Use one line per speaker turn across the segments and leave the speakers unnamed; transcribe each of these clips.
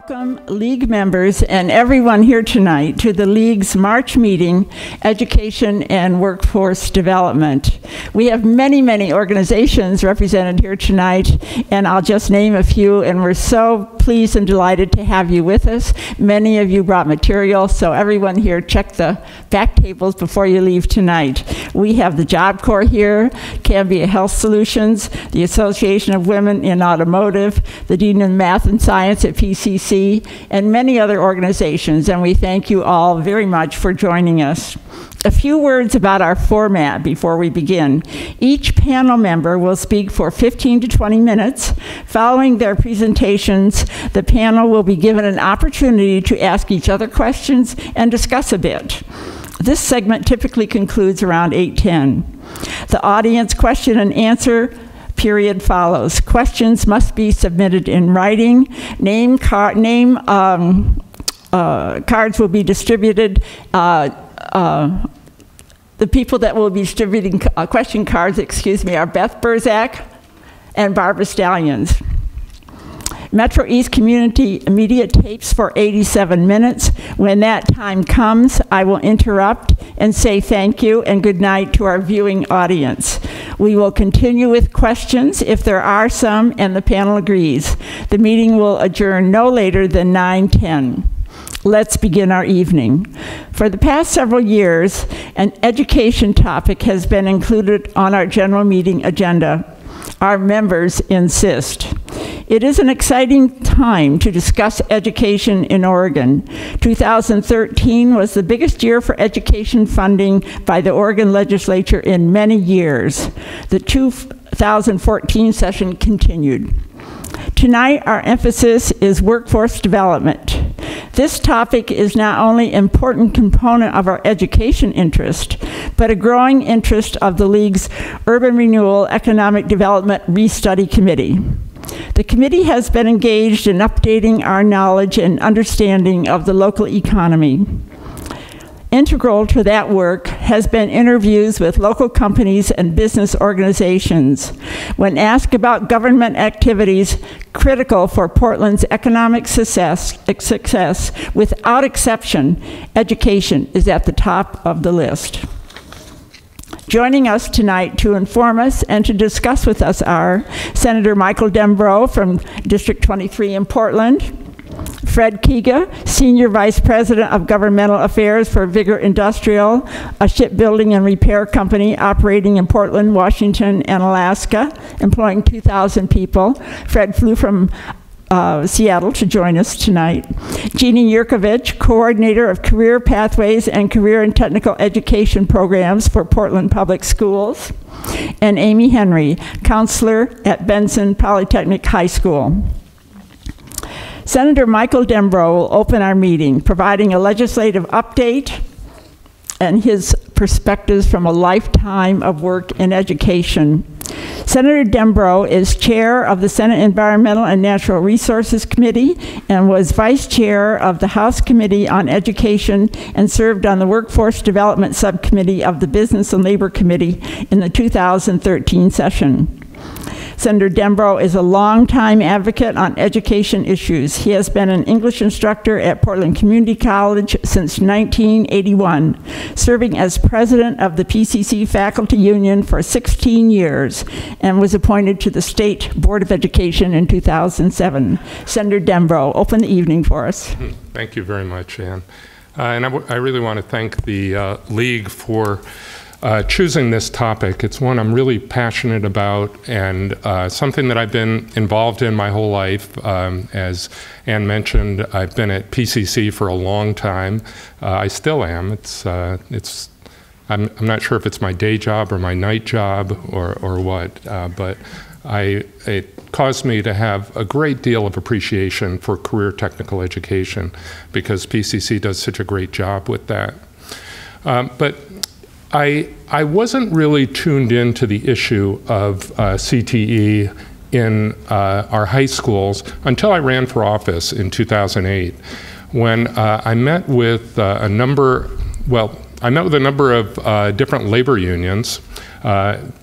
Welcome, League members and everyone here tonight to the League's March meeting, Education and Workforce Development. We have many, many organizations represented here tonight, and I'll just name a few, and we're so pleased and delighted to have you with us. Many of you brought material, so everyone here, check the back tables before you leave tonight. We have the Job Corps here, Cambia Health Solutions, the Association of Women in Automotive, the Dean of Math and Science at PCC, and many other organizations, and we thank you all very much for joining us. A few words about our format before we begin. Each panel member will speak for 15 to 20 minutes. Following their presentations, the panel will be given an opportunity to ask each other questions and discuss a bit. This segment typically concludes around 8:10. The audience question and answer period follows. Questions must be submitted in writing. Cards will be distributed. The people that will be distributing question cards, are Beth Burzak and Barbara Stallions. MetroEast Community Media tapes for 87 minutes. When that time comes, I will interrupt and say thank you and good night to our viewing audience. We will continue with questions if there are some and the panel agrees. The meeting will adjourn no later than 9:10. Let's begin our evening. For the past several years, an education topic has been included on our general meeting agenda. Our members insist. It is an exciting time to discuss education in Oregon. 2013 was the biggest year for education funding by the Oregon legislature in many years. The 2014 session continued. Tonight, our emphasis is workforce development. This topic is not only an important component of our education interest, but a growing interest of the League's Urban Renewal Economic Development Restudy Committee. The committee has been engaged in updating our knowledge and understanding of the local economy. Integral to that work has been interviews with local companies and business organizations. When asked about government activities critical for Portland's economic success, without exception, education is at the top of the list. Joining us tonight to inform us and to discuss with us are Senator Michael Dembrow from District 23 in Portland, Fred Kiga, Senior Vice President of Governmental Affairs for Vigor Industrial, a shipbuilding and repair company operating in Portland, Washington, and Alaska, employing 2,000 people. Fred flew from Seattle to join us tonight. Jeanne Yerkovich, Coordinator of Career Pathways and Career and Technical Education Programs for Portland Public Schools. And Amy Henry, Counselor at Benson Polytechnic High School. Senator Michael Dembrow will open our meeting, providing a legislative update and his perspectives from a lifetime of work in education. Senator Dembrow is chair of the Senate Environmental and Natural Resources Committee and was vice chair of the House Committee on Education and served on the Workforce Development Subcommittee of the Business and Labor Committee in the 2013 session. Senator Dembrow is a longtime advocate on education issues. He has been an English instructor at Portland Community College since 1981, serving as president of the PCC Faculty Union for 16 years, and was appointed to the State Board of Education in 2007. Senator Dembrow, open the evening for us.
Thank you very much, Jeanne. And I really want to thank the League for choosing this topic. It's one I'm really passionate about and something that I've been involved in my whole life. As Ann mentioned, I've been at PCC for a long time. I still am. I'm not sure if it's my day job or my night job or what, but it caused me to have a great deal of appreciation for career technical education because PCC does such a great job with that. But I wasn't really tuned into the issue of CTE in our high schools until I ran for office in 2008, when I met with I met with a number of different labor unions,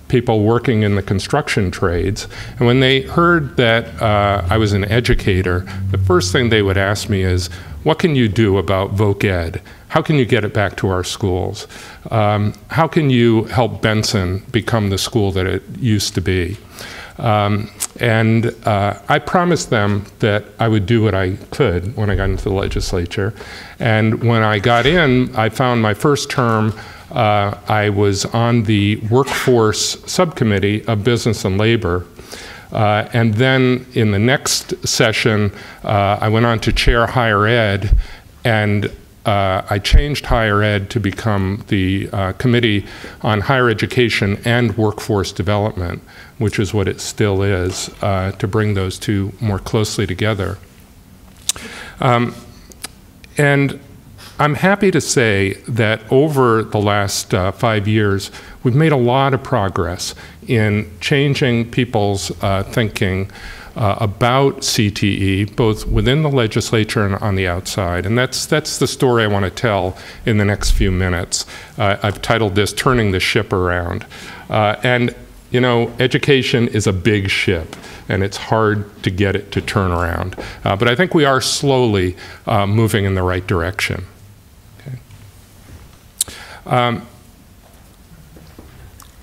people working in the construction trades, and when they heard that I was an educator, the first thing they would ask me is, what can you do about voc ed? How can you get it back to our schools? How can you help Benson become the school that it used to be? And I promised them that I would do what I could when I got into the legislature. And when I got in, I found my first term, I was on the workforce subcommittee of business and labor. And then in the next session, I went on to chair higher ed, and I changed higher ed to become the Committee on Higher Education and Workforce Development, which is what it still is, to bring those two more closely together. And I'm happy to say that over the last 5 years, we've made a lot of progress in changing people's thinking about CTE, both within the legislature and on the outside. And that's the story I want to tell in the next few minutes. I've titled this, Turning the Ship Around. And you know, education is a big ship, and it's hard to get it to turn around. But I think we are slowly moving in the right direction. Okay.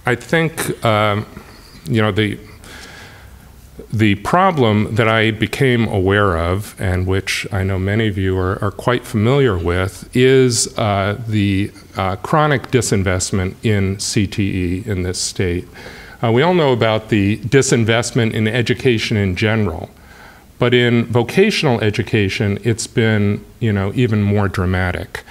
I think, you know, the problem that I became aware of, and which I know many of you are quite familiar with, is the chronic disinvestment in CTE in this state. We all know about the disinvestment in education in general, but in vocational education, it's been, you know, even more dramatic.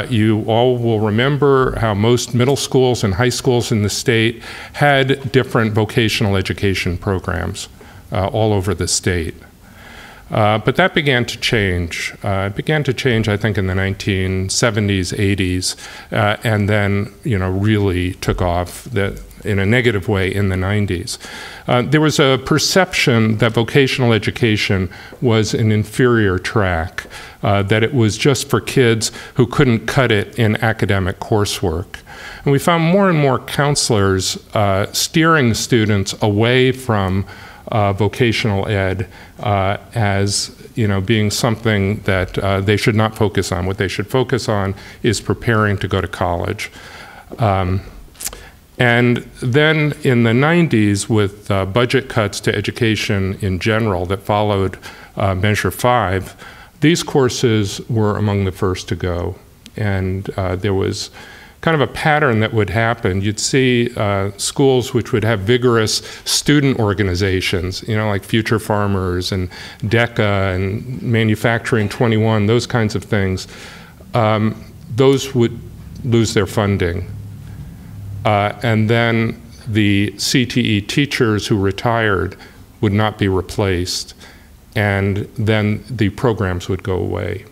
You all will remember how most middle schools and high schools in the state had different vocational education programs all over the state. But that began to change. It began to change, I think, in the 1970s, 80s, and then, you know, really took off in a negative way in the 90s. There was a perception that vocational education was an inferior track, that it was just for kids who couldn't cut it in academic coursework. And we found more and more counselors steering students away from vocational ed as, you know, being something that they should not focus on. What they should focus on is preparing to go to college. And then in the 90s, with budget cuts to education in general that followed Measure 5, these courses were among the first to go. And there was kind of a pattern that would happen. You'd see schools which would have vigorous student organizations, you know, like Future Farmers and DECA and Manufacturing 21, those kinds of things. Those would lose their funding. And then the CTE teachers who retired would not be replaced, and then the programs would go away.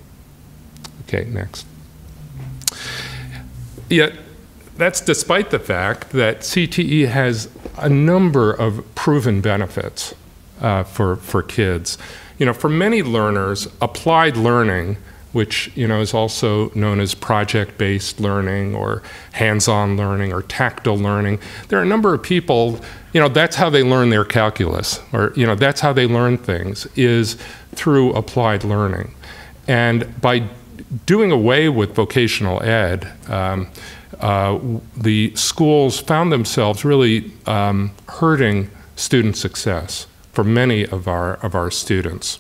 Okay, next. Yet, that's despite the fact that CTE has a number of proven benefits for kids. You know, for many learners, applied learning, which, you know, is also known as project-based learning or hands-on learning or tactile learning. There are a number of people, you know, that's how they learn their calculus, or, you know, that's how they learn things, is through applied learning. And by doing away with vocational ed, the schools found themselves really hurting student success for many of our students.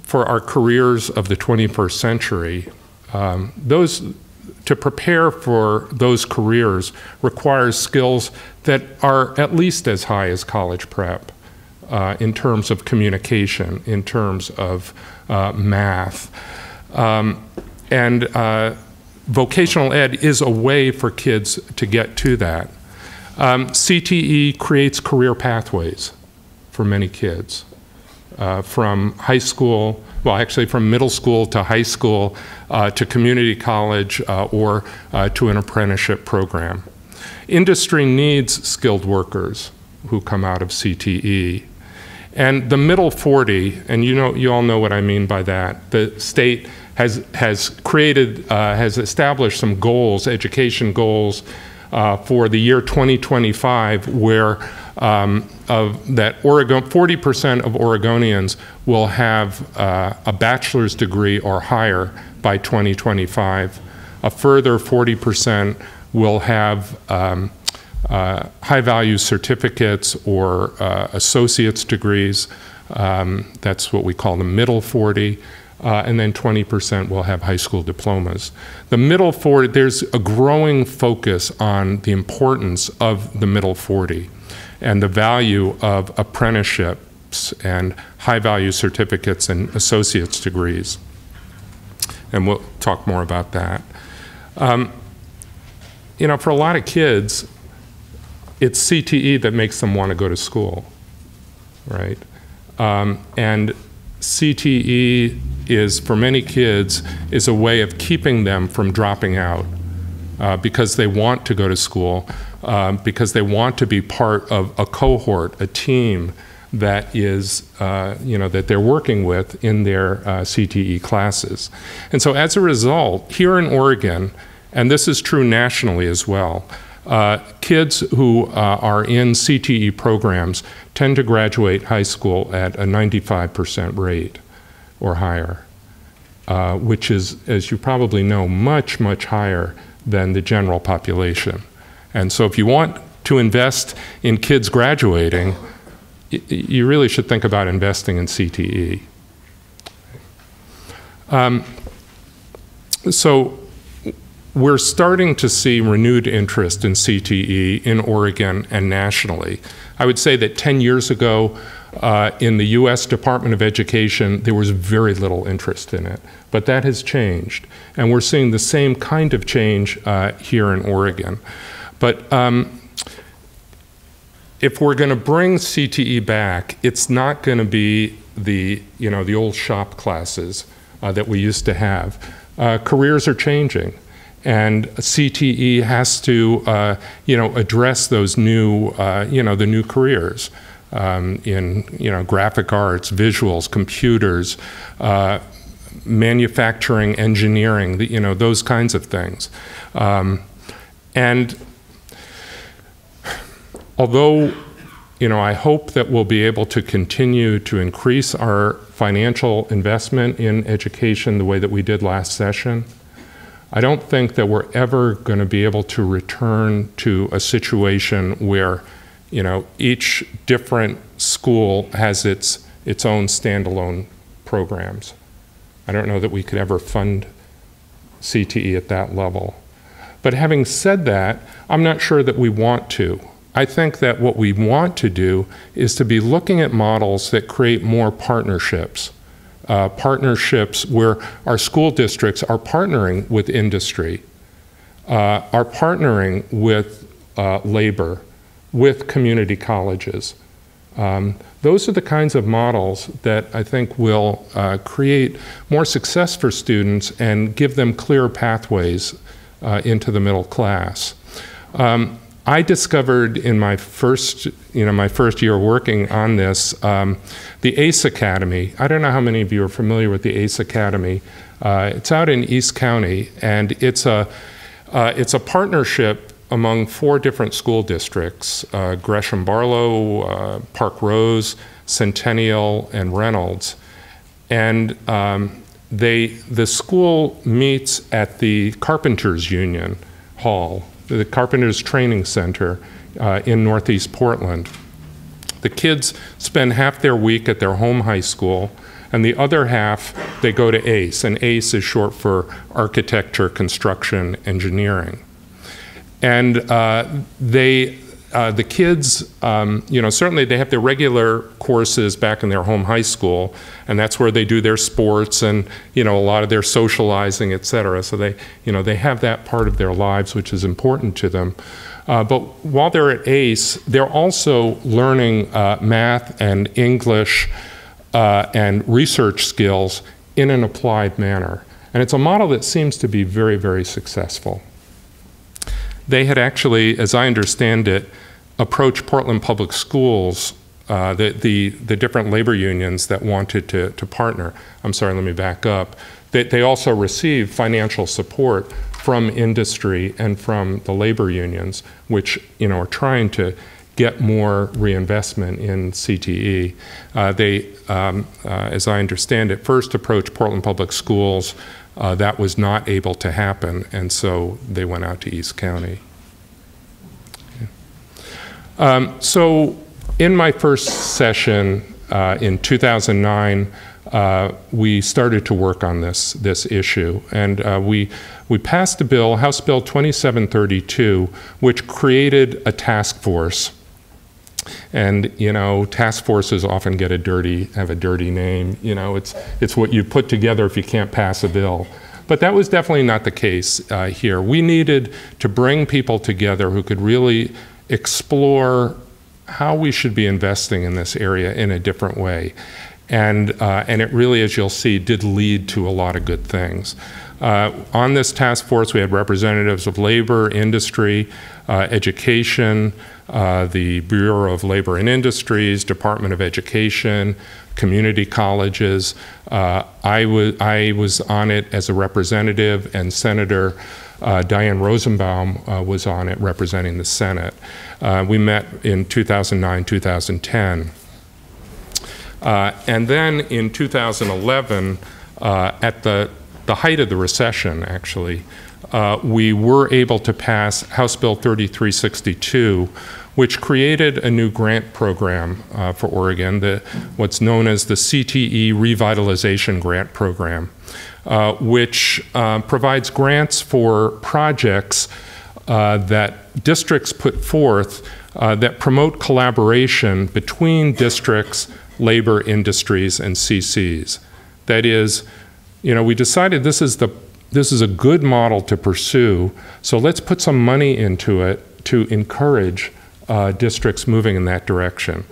For our careers of the 21st century, to prepare for those careers requires skills that are at least as high as college prep in terms of communication, in terms of math. And vocational ed is a way for kids to get to that. CTE creates career pathways for many kids. From high school, well, actually from middle school to high school to community college or to an apprenticeship program. Industry needs skilled workers who come out of CTE. And the middle 40, and you all know what I mean by that, the state has established some goals, education goals, for the year 2025, where that 40% of Oregonians will have a bachelor's degree or higher by 2025. A further 40% will have high-value certificates or associate's degrees. That's what we call the middle 40. And then 20% will have high school diplomas. The middle 40, there's a growing focus on the importance of the middle 40 and the value of apprenticeships and high-value certificates and associate's degrees. And we'll talk more about that. You know, for a lot of kids, it's CTE that makes them want to go to school, right? And CTE is, for many kids, is a way of keeping them from dropping out because they want to go to school, because they want to be part of a cohort, a team that is, you know, that they're working with in their CTE classes. And so as a result, here in Oregon, and this is true nationally as well, kids who are in CTE programs tend to graduate high school at a 95% rate or higher, which is, as you probably know, much, much higher than the general population. And so if you want to invest in kids graduating, you really should think about investing in CTE. So we're starting to see renewed interest in CTE in Oregon and nationally. I would say that 10 years ago, in the US Department of Education, there was very little interest in it, but that has changed. And we're seeing the same kind of change here in Oregon. But if we're going to bring CTE back, it's not going to be the, you know, the old shop classes that we used to have. Careers are changing. And CTE has to, you know, address those new, you know, the new careers in, you know, graphic arts, visuals, computers, manufacturing, engineering, you know, those kinds of things. And although, you know, I hope that we'll be able to continue to increase our financial investment in education the way that we did last session, I don't think that we're ever going to be able to return to a situation where, you know, each different school has its own standalone programs. I don't know that we could ever fund CTE at that level. But having said that, I'm not sure that we want to. I think that what we want to do is to be looking at models that create more partnerships. Partnerships where our school districts are partnering with industry, are partnering with labor, with community colleges. Those are the kinds of models that I think will create more success for students and give them clear pathways into the middle class. I discovered in my first year working on this, the ACE Academy. I don't know how many of you are familiar with the ACE Academy. It's out in East County, and it's a partnership among 4 different school districts: Gresham Barlow, Park Rose, Centennial, and Reynolds. And the school meets at the Carpenters Union Hall, the Carpenters Training Center in Northeast Portland. The kids spend half their week at their home high school, and the other half they go to ACE, and ACE is short for Architecture, Construction, Engineering. And the kids, you know, certainly they have their regular courses back in their home high school, and that's where they do their sports and, you know, a lot of their socializing, et cetera. So they, you know, they have that part of their lives which is important to them. But while they're at ACE, they're also learning math and English and research skills in an applied manner. And it's a model that seems to be very, very successful. They had actually, as I understand it, approached Portland Public Schools, the different labor unions that wanted to partner. I'm sorry, let me back up. they also receive financial support from industry and from the labor unions, which are trying to get more reinvestment in CTE. They, as I understand it, first approached Portland Public Schools. That was not able to happen, and so they went out to East County. So in my first session in 2009, we started to work on this issue, and we passed a bill, House Bill 2732, which created a task force. And task forces often have a dirty name. It's what you put together if you can't pass a bill. But that was definitely not the case here. We needed to bring people together who could really explore how we should be investing in this area in a different way. And it really, as you'll see, did lead to a lot of good things. On this task force, we had representatives of labor, industry, education, the Bureau of Labor and Industries, Department of Education, community colleges. I was on it as a representative, and Senator Diane Rosenbaum was on it representing the Senate. We met in 2009, 2010. And then in 2011, at the height of the recession, actually, we were able to pass House Bill 3362, which created a new grant program for Oregon, what's known as the CTE Revitalization Grant Program, which provides grants for projects that districts put forth that promote collaboration between districts, labor, industries, and CCs. That is, we decided this is a good model to pursue, so let's put some money into it to encourage districts moving in that direction.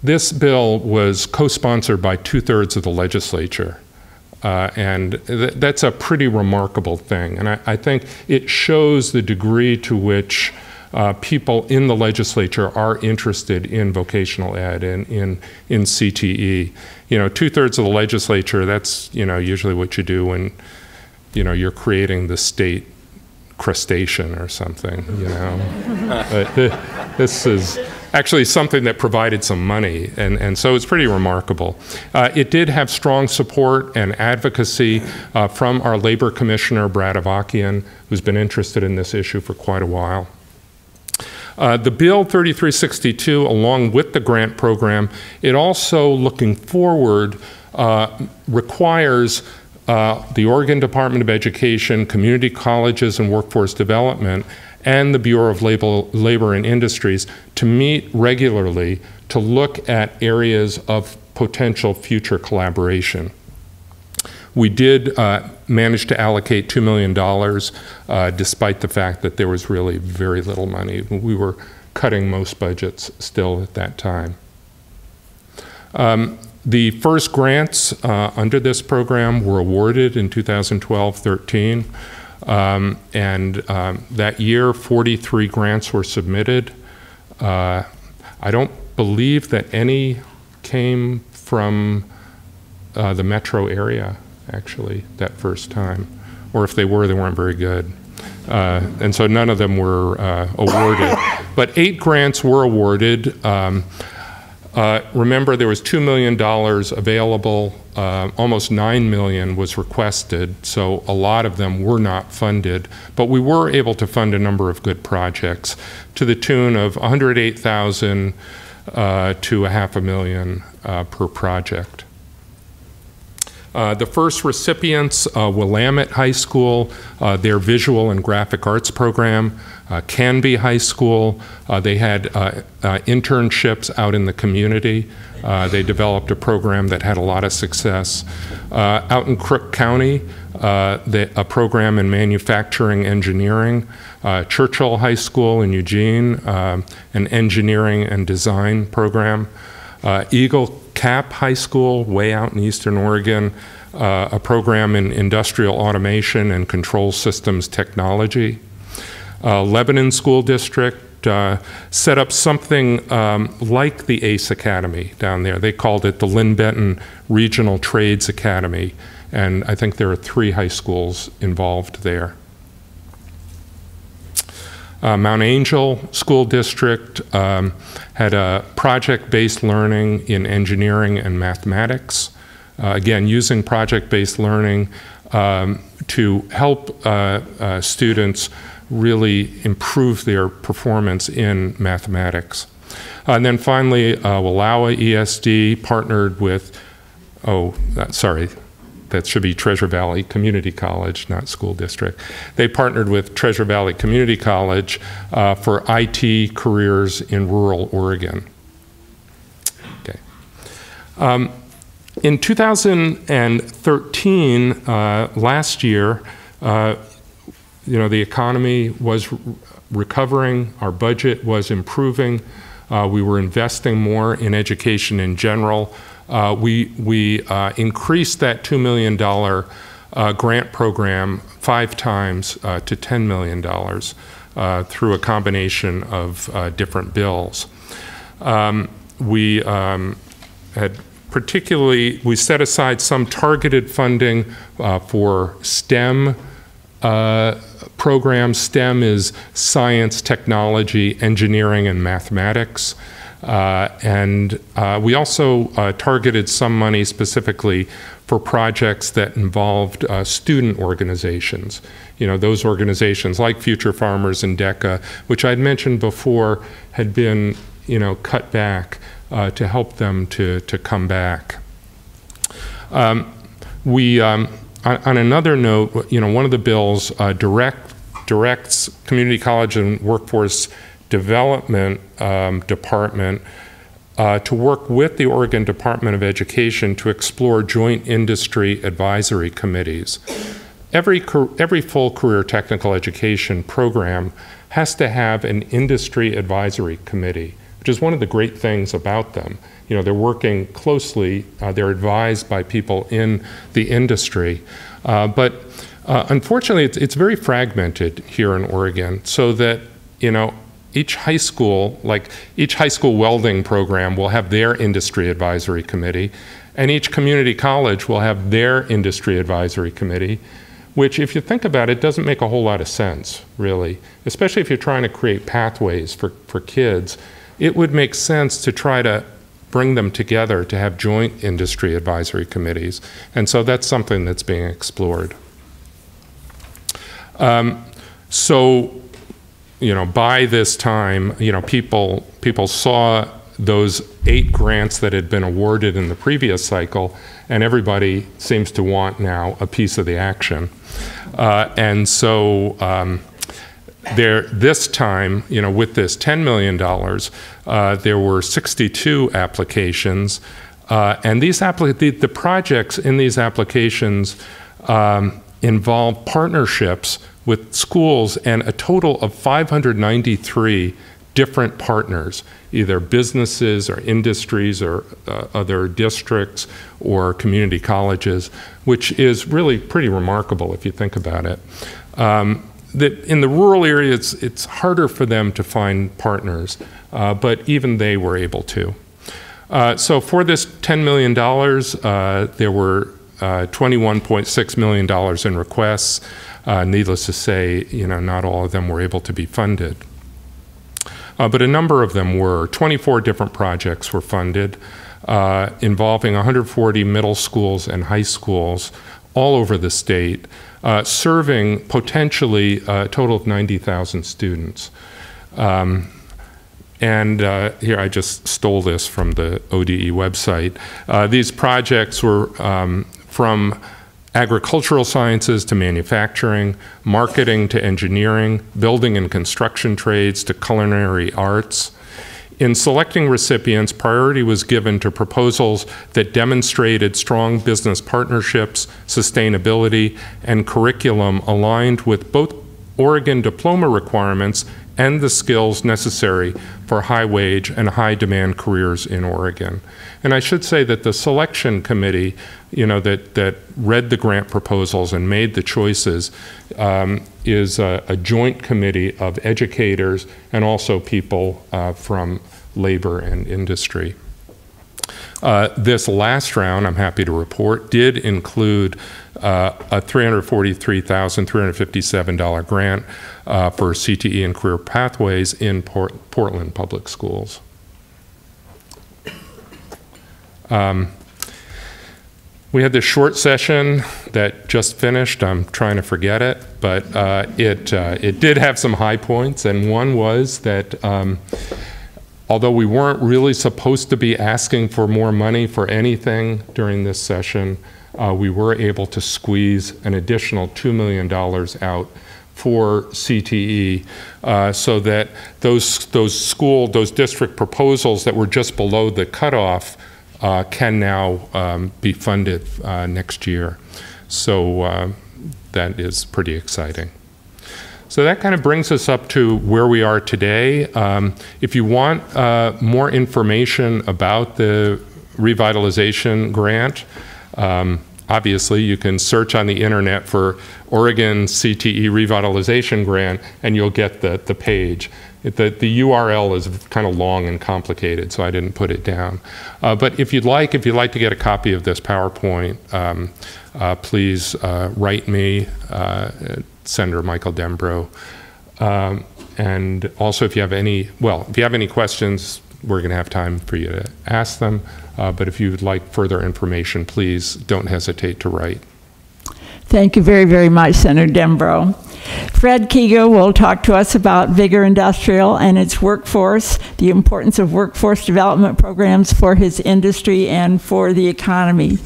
This bill was co-sponsored by 2/3 of the legislature, and that's a pretty remarkable thing. And I think it shows the degree to which people in the legislature are interested in vocational ed and in CTE. 2/3 of the legislature, that's usually what you do when you're creating the state crustacean or something. But this is actually something that provided some money, and so it's pretty remarkable. It did have strong support and advocacy from our labor commissioner, Brad Avakian, who's been interested in this issue for quite a while. The Bill 3362, along with the grant program, it also, looking forward, requires the Oregon Department of Education, community colleges and workforce development, and the Bureau of Labor and Industries to meet regularly to look at areas of potential future collaboration. We did manage to allocate $2 million, despite the fact that there was really very little money. We were cutting most budgets still at that time. The first grants under this program were awarded in 2012-13, and that year 43 grants were submitted. I don't believe that any came from the metro area, actually, that first time, or if they were, they weren't very good. And so none of them were awarded. But 8 grants were awarded. Remember, there was $2 million available. Almost $9 million was requested, so a lot of them were not funded. But we were able to fund a number of good projects to the tune of $108,000 to $500,000 per project. The first recipients, Willamette High School, their visual and graphic arts program, Canby High School, they had internships out in the community. They developed a program that had a lot of success. Out in Crook County, a program in manufacturing engineering. Churchill High School in Eugene, an engineering and design program. Eagle Cap High School, way out in Eastern Oregon, a program in industrial automation and control systems technology. Lebanon School District, set up something like the ACE Academy down there. They called it the Lynn Benton Regional Trades Academy, and I think there are 3 high schools involved there. Mount Angel School District had a project-based learning in engineering and mathematics. Again, using project-based learning to help students really improve their performance in mathematics. And then finally, Wallowa ESD partnered with, that should be Treasure Valley Community College, not school district. They partnered with Treasure Valley Community College for IT careers in rural Oregon. Okay. In 2013, last year, the economy was recovering, our budget was improving, we were investing more in education in general. We increased that $2 million grant program 5 times to $10 million through a combination of different bills. We set aside some targeted funding for STEM programs. STEM is science, technology, engineering, and mathematics. And we also targeted some money specifically for projects that involved student organizations. Those organizations like Future Farmers and DECA, which I'd mentioned before, had been, cut back to help them to come back. On another note, one of the bills directs Community College and Workforce Development Department to work with the Oregon Department of Education to explore joint industry advisory committees. Every full career technical education program has to have an industry advisory committee, which is one of the great things about them. They're working closely, they're advised by people in the industry. But unfortunately, it's very fragmented here in Oregon, so that, each high school welding program will have their industry advisory committee, and each community college will have their industry advisory committee, which, if you think about it, doesn't make a whole lot of sense, really, especially if you're trying to create pathways for kids. It would make sense to try to bring them together to have joint industry advisory committees, and so that's something that's being explored. By this time, people saw those 8 grants that had been awarded in the previous cycle, and everybody seems to want now a piece of the action. This time, with this $10 million, there were 62 applications, and the projects in these applications involve partnerships with schools and a total of 593 different partners, either businesses or industries or other districts or community colleges, which is really pretty remarkable if you think about it. In the rural areas, it's harder for them to find partners, but even they were able to. So for this $10 million, there were $21.6 million in requests. Needless to say, not all of them were able to be funded. But a number of them were. 24 different projects were funded, involving 140 middle schools and high schools all over the state, serving potentially a total of 90,000 students. Here, I just stole this from the ODE website. These projects were from agricultural sciences to manufacturing, marketing to engineering, building and construction trades to culinary arts. In selecting recipients, priority was given to proposals that demonstrated strong business partnerships, sustainability, and curriculum aligned with both Oregon diploma requirements and the skills necessary for high-wage and high-demand careers in Oregon. And I should say that the selection committee, that read the grant proposals and made the choices is a joint committee of educators and also people from labor and industry. This last round, I'm happy to report, did include a $343,357 grant for CTE and career pathways in Portland Public Schools. We had this short session that just finished. I'm trying to forget it, but it did have some high points, and one was that although we weren't really supposed to be asking for more money for anything during this session, we were able to squeeze an additional $2 million out for CTE so that those district proposals that were just below the cutoff can now be funded next year. So that is pretty exciting. So that kind of brings us up to where we are today. If you want more information about the revitalization grant, obviously you can search on the internet for Oregon CTE Revitalization Grant and you'll get the page. The URL is kind of long and complicated, so I didn't put it down. But if you'd like to get a copy of this PowerPoint, please write me, Senator Michael Dembrow. And also if you have any questions, we're going to have time for you to ask them. But if you would like further information, please don't hesitate to write.
Thank you very, very much, Senator Dembrow. Fred Kiga will talk to us about Vigor Industrial and its workforce, the importance of workforce development programs for his industry and for the economy.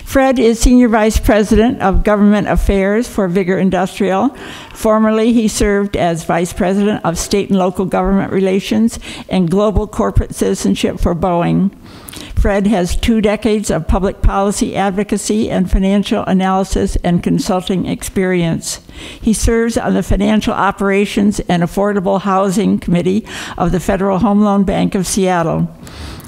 Fred is Senior Vice President of Government Affairs for Vigor Industrial. Formerly, he served as Vice President of State and Local Government Relations and Global Corporate Citizenship for Boeing. Fred has 2 decades of public policy advocacy and financial analysis and consulting experience. He serves on the Financial Operations and Affordable Housing Committee of the Federal Home Loan Bank of Seattle.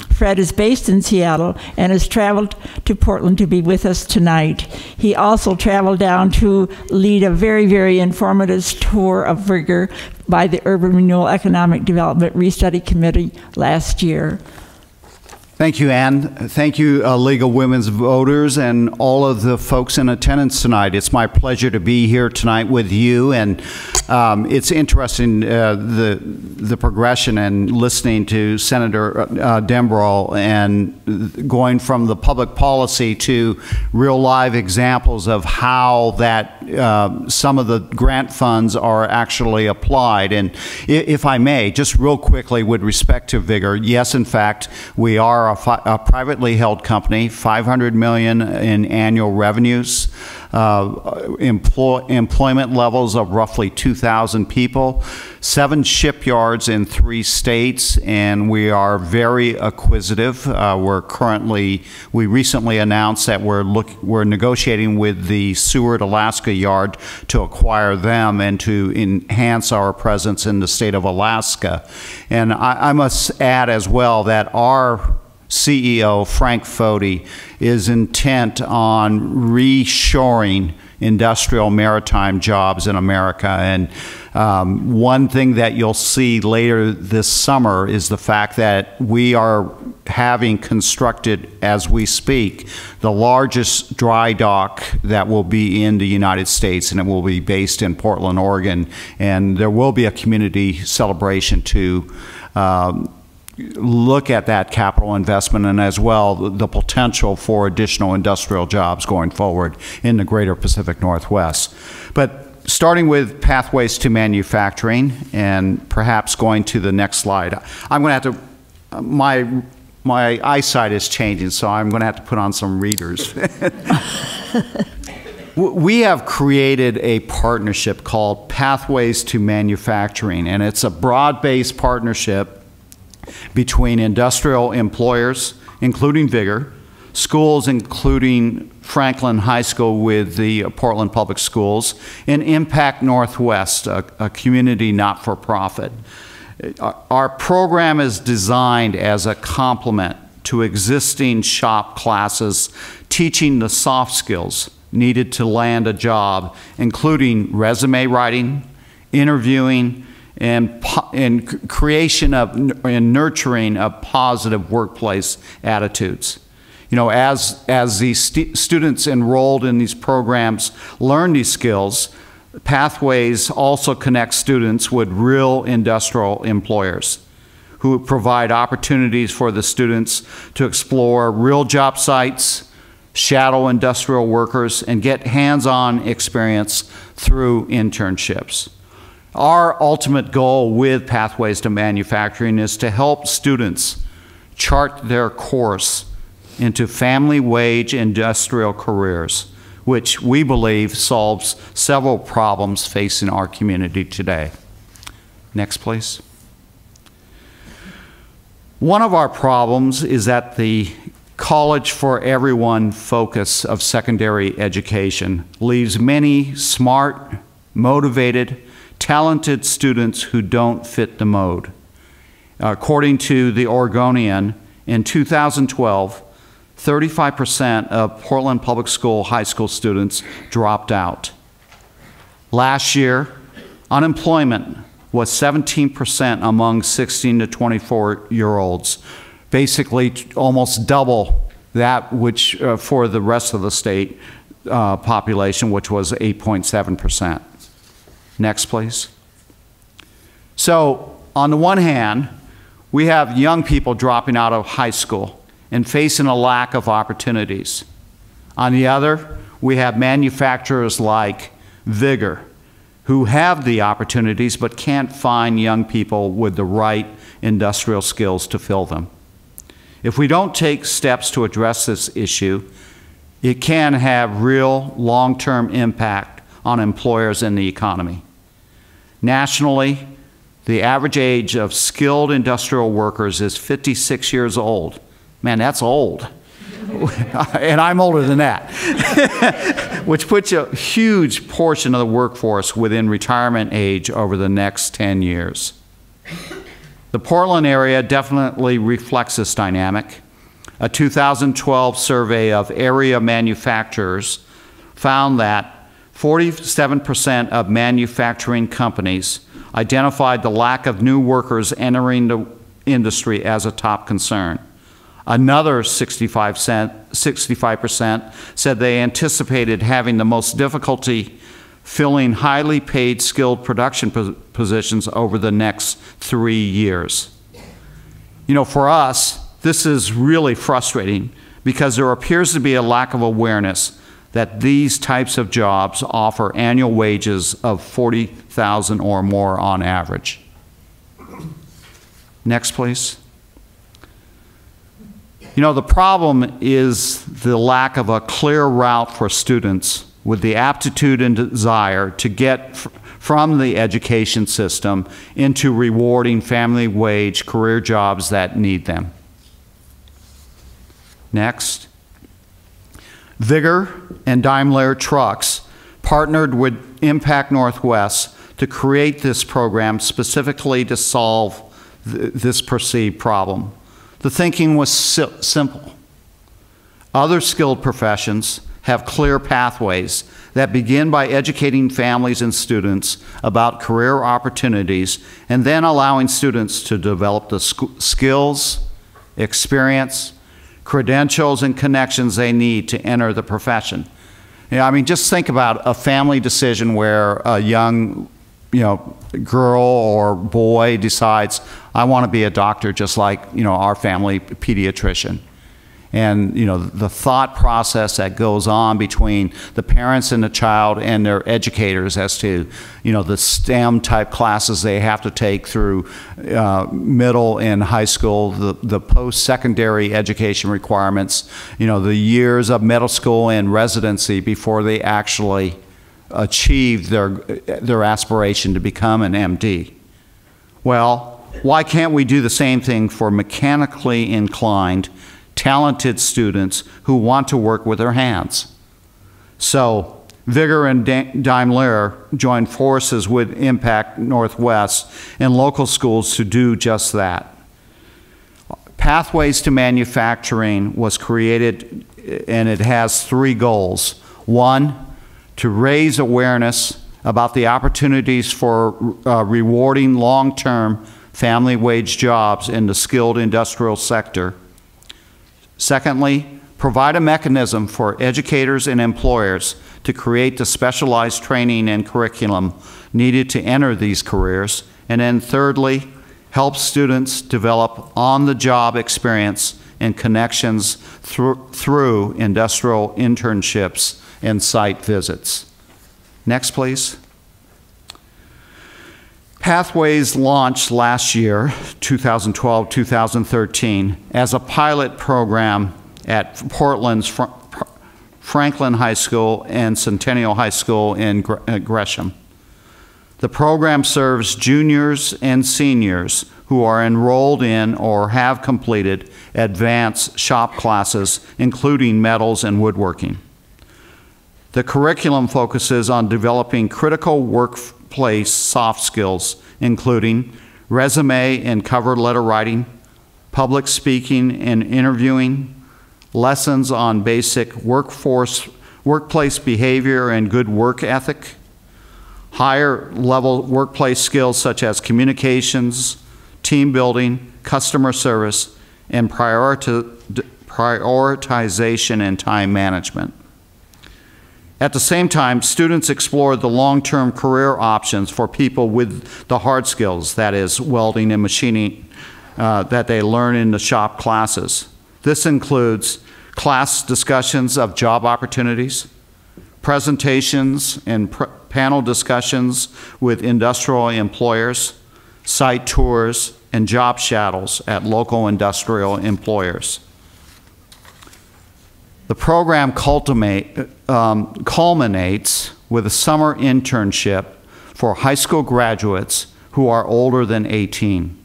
Fred is based in Seattle and has traveled to Portland to be with us tonight. He also traveled down to lead a very, very informative tour of Vigor by the Urban Renewal Economic Development Restudy Committee last year.
Thank you, Ann. Thank you, League of Women's Voters, and all of the folks in attendance tonight. It's my pleasure to be here tonight with you, and it's interesting the progression and listening to Senator Dembrow and going from the public policy to real live examples of how that some of the grant funds are actually applied. And if I may, just real quickly with respect to Vigor, yes, in fact, we are a privately held company, $500 million in annual revenues, employment levels of roughly 2,000 people, 7 shipyards in 3 states, and we are very acquisitive. We recently announced that we're negotiating with the Seward, Alaska yard to acquire them and to enhance our presence in the state of Alaska. And I must add as well that our CEO, Frank Foti, is intent on reshoring industrial maritime jobs in America. And one thing that you'll see later this summer is the fact that we are having constructed, as we speak, the largest dry dock that will be in the United States, and it will be based in Portland, Oregon. And there will be a community celebration to look at that capital investment and as well the potential for additional industrial jobs going forward in the greater Pacific Northwest. But starting with pathways to manufacturing and perhaps going to the next slide, I'm going to have to, my eyesight is changing, so I'm going to have to put on some readers. We have created a partnership called Pathways to Manufacturing, and it's a broad-based partnership between industrial employers, including Vigor, schools including Franklin High School with the Portland Public Schools, and Impact Northwest, a community not-for-profit. Our program is designed as a complement to existing shop classes, teaching the soft skills needed to land a job, including resume writing, interviewing, and creation of and nurturing of positive workplace attitudes. You know, as these students enrolled in these programs learn these skills, Pathways also connect students with real industrial employers who provide opportunities for the students to explore real job sites, shadow industrial workers, and get hands-on experience through internships. Our ultimate goal with Pathways to Manufacturing is to help students chart their course into family wage industrial careers, which we believe solves several problems facing our community today. Next, please. One of our problems is that the college for everyone focus of secondary education leaves many smart, motivated, talented students who don't fit the mode. According to the Oregonian, in 2012, 35% of Portland Public School high school students dropped out. Last year, unemployment was 17% among 16 to 24-year-olds, basically almost double that which for the rest of the state population, which was 8.7%. Next, please. So, on the one hand, we have young people dropping out of high school and facing a lack of opportunities. On the other, we have manufacturers like Vigor, who have the opportunities but can't find young people with the right industrial skills to fill them. If we don't take steps to address this issue, it can have real long-term impact on employers and the economy. Nationally, the average age of skilled industrial workers is 56 years old. Man, that's old. And I'm older than that. Which puts a huge portion of the workforce within retirement age over the next 10 years. The Portland area definitely reflects this dynamic. A 2012 survey of area manufacturers found that 47% of manufacturing companies identified the lack of new workers entering the industry as a top concern. Another 65% said they anticipated having the most difficulty filling highly paid skilled production positions over the next 3 years. You know, for us, this is really frustrating because there appears to be a lack of awareness that these types of jobs offer annual wages of $40,000 or more on average. Next, please. You know, the problem is the lack of a clear route for students with the aptitude and desire to get from the education system into rewarding family wage career jobs that need them. Next. Vigor and Daimler Trucks partnered with Impact Northwest to create this program specifically to solve this perceived problem. The thinking was simple. Other skilled professions have clear pathways that begin by educating families and students about career opportunities and then allowing students to develop the skills, experience, credentials, and connections they need to enter the profession. You know, I mean, just think about a family decision where a young girl or boy decides, I want to be a doctor just like, our family pediatrician. And, the thought process that goes on between the parents and the child and their educators as to, the STEM type classes they have to take through middle and high school, the post-secondary education requirements, the years of middle school and residency before they actually achieve their aspiration to become an MD. Well, why can't we do the same thing for mechanically inclined talented students who want to work with their hands. So Vigor and Daimler joined forces with Impact Northwest and local schools to do just that. Pathways to Manufacturing was created, and it has 3 goals. 1, to raise awareness about the opportunities for rewarding long-term family wage jobs in the skilled industrial sector. Secondly, provide a mechanism for educators and employers to create the specialized training and curriculum needed to enter these careers. And then thirdly, help students develop on-the-job experience and connections through industrial internships and site visits. Next, please. Pathways launched last year, 2012-2013, as a pilot program at Portland's Franklin High School and Centennial High School in Gresham. The program serves juniors and seniors who are enrolled in or have completed advanced shop classes, including metals and woodworking. The curriculum focuses on developing critical workplace soft skills, including resume and cover letter writing, public speaking and interviewing, lessons on basic workplace behavior and good work ethic, higher level workplace skills such as communications, team building, customer service, and prioritization and time management. At the same time, students explore the long-term career options for people with the hard skills, that is, welding and machining, that they learn in the shop classes. This includes class discussions of job opportunities, presentations and panel discussions with industrial employers, site tours, and job shadows at local industrial employers. The program culminates with a summer internship for high school graduates who are older than 18.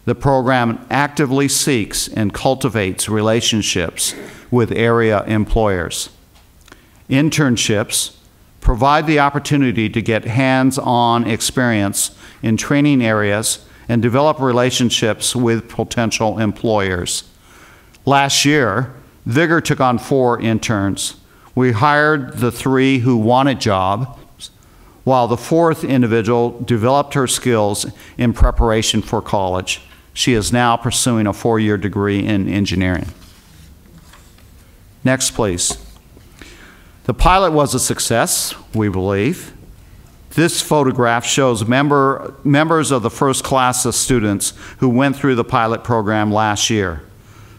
The program actively seeks and cultivates relationships with area employers. Internships provide the opportunity to get hands-on experience in training areas and develop relationships with potential employers. Last year, Vigor took on 4 interns. We hired the 3 who wanted jobs, while the 4th individual developed her skills in preparation for college. She is now pursuing a 4-year degree in engineering. Next, please. The pilot was a success, we believe. This photograph shows members of the first class of students who went through the pilot program last year.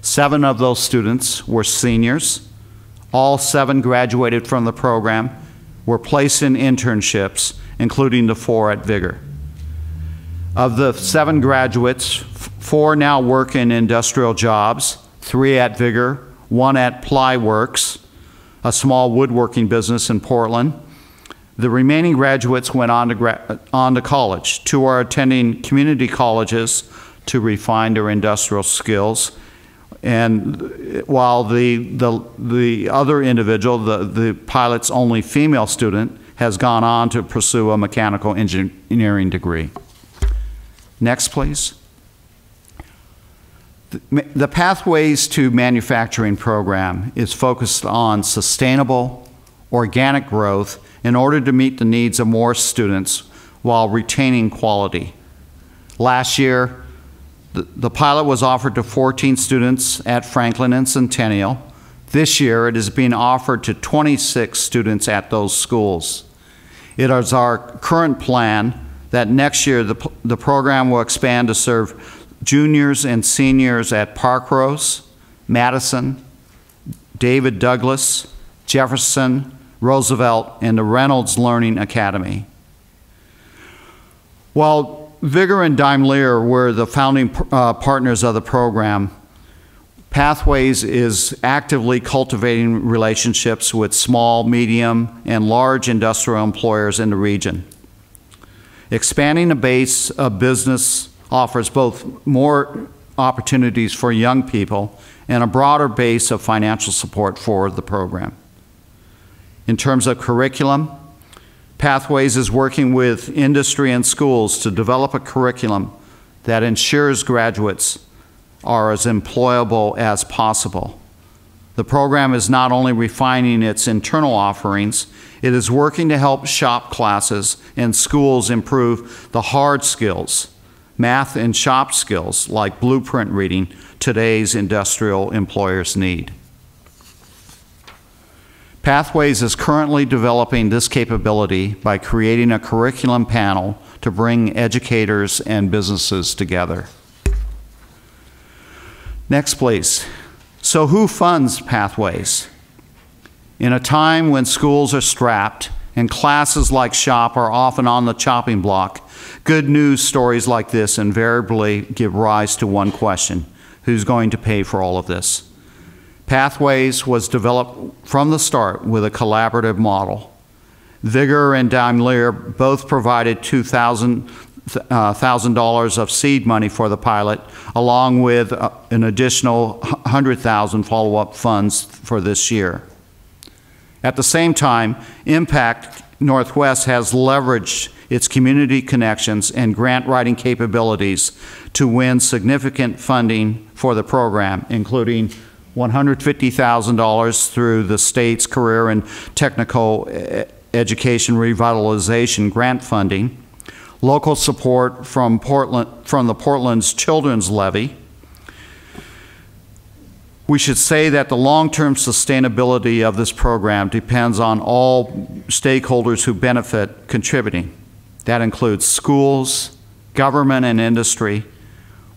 7 of those students were seniors. All 7 graduated from the program, were placed in internships, including the 4 at Vigor. Of the 7 graduates, 4 now work in industrial jobs, 3 at Vigor, 1 at Plyworks, a small woodworking business in Portland. The remaining graduates went on to college. 2 are attending community colleges to refine their industrial skills. And while the other individual, the pilot's only female student, has gone on to pursue a mechanical engineering degree. Next, please. The Pathways to Manufacturing program is focused on sustainable, organic growth in order to meet the needs of more students while retaining quality. Last year, the pilot was offered to 14 students at Franklin and Centennial. This year, it is being offered to 26 students at those schools. It is our current plan that next year the program will expand to serve juniors and seniors at Parkrose, Madison, David Douglas, Jefferson, Roosevelt, and the Reynolds Learning Academy. While Vigor and Daimler were the founding partners of the program, Pathways is actively cultivating relationships with small, medium, and large industrial employers in the region. Expanding the base of business offers both more opportunities for young people and a broader base of financial support for the program. In terms of curriculum, Pathways is working with industry and schools to develop a curriculum that ensures graduates are as employable as possible. The program is not only refining its internal offerings, it is working to help shop classes and schools improve the hard skills, math and shop skills like blueprint reading today's industrial employers need. Pathways is currently developing this capability by creating a curriculum panel to bring educators and businesses together. Next, please. So who funds Pathways? In a time when schools are strapped and classes like shop are often on the chopping block, good news stories like this invariably give rise to one question: who's going to pay for all of this? Pathways was developed from the start with a collaborative model. Vigor and Daimler both provided $2,000 of seed money for the pilot, along with an additional $100,000 follow-up funds for this year. At the same time, Impact Northwest has leveraged its community connections and grant writing capabilities to win significant funding for the program, including $150,000 through the state's Career and Technical Education Revitalization grant funding, local support from the Portland's Children's Levy. We should say that the long-term sustainability of this program depends on all stakeholders who benefit contributing. That includes schools, government, and industry.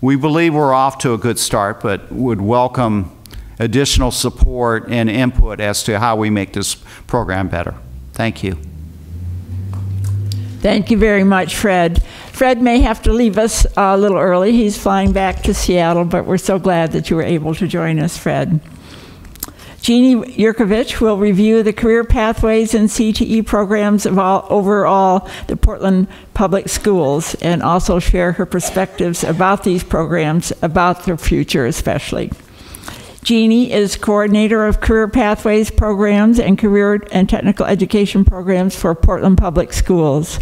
We believe we're off to a good start, but would welcome additional support and input as to how we make this program better. Thank you.
Thank you very much, Fred. Fred may have to leave us a little early. He's flying back to Seattle, but we're so glad that you were able to join us, Fred. Jeanne Yerkovich will review the career pathways and CTE programs of overall the Portland Public Schools, and also share her perspectives about these programs, about their future especially. Jeanne is coordinator of career pathways programs and career and technical education programs for Portland Public Schools.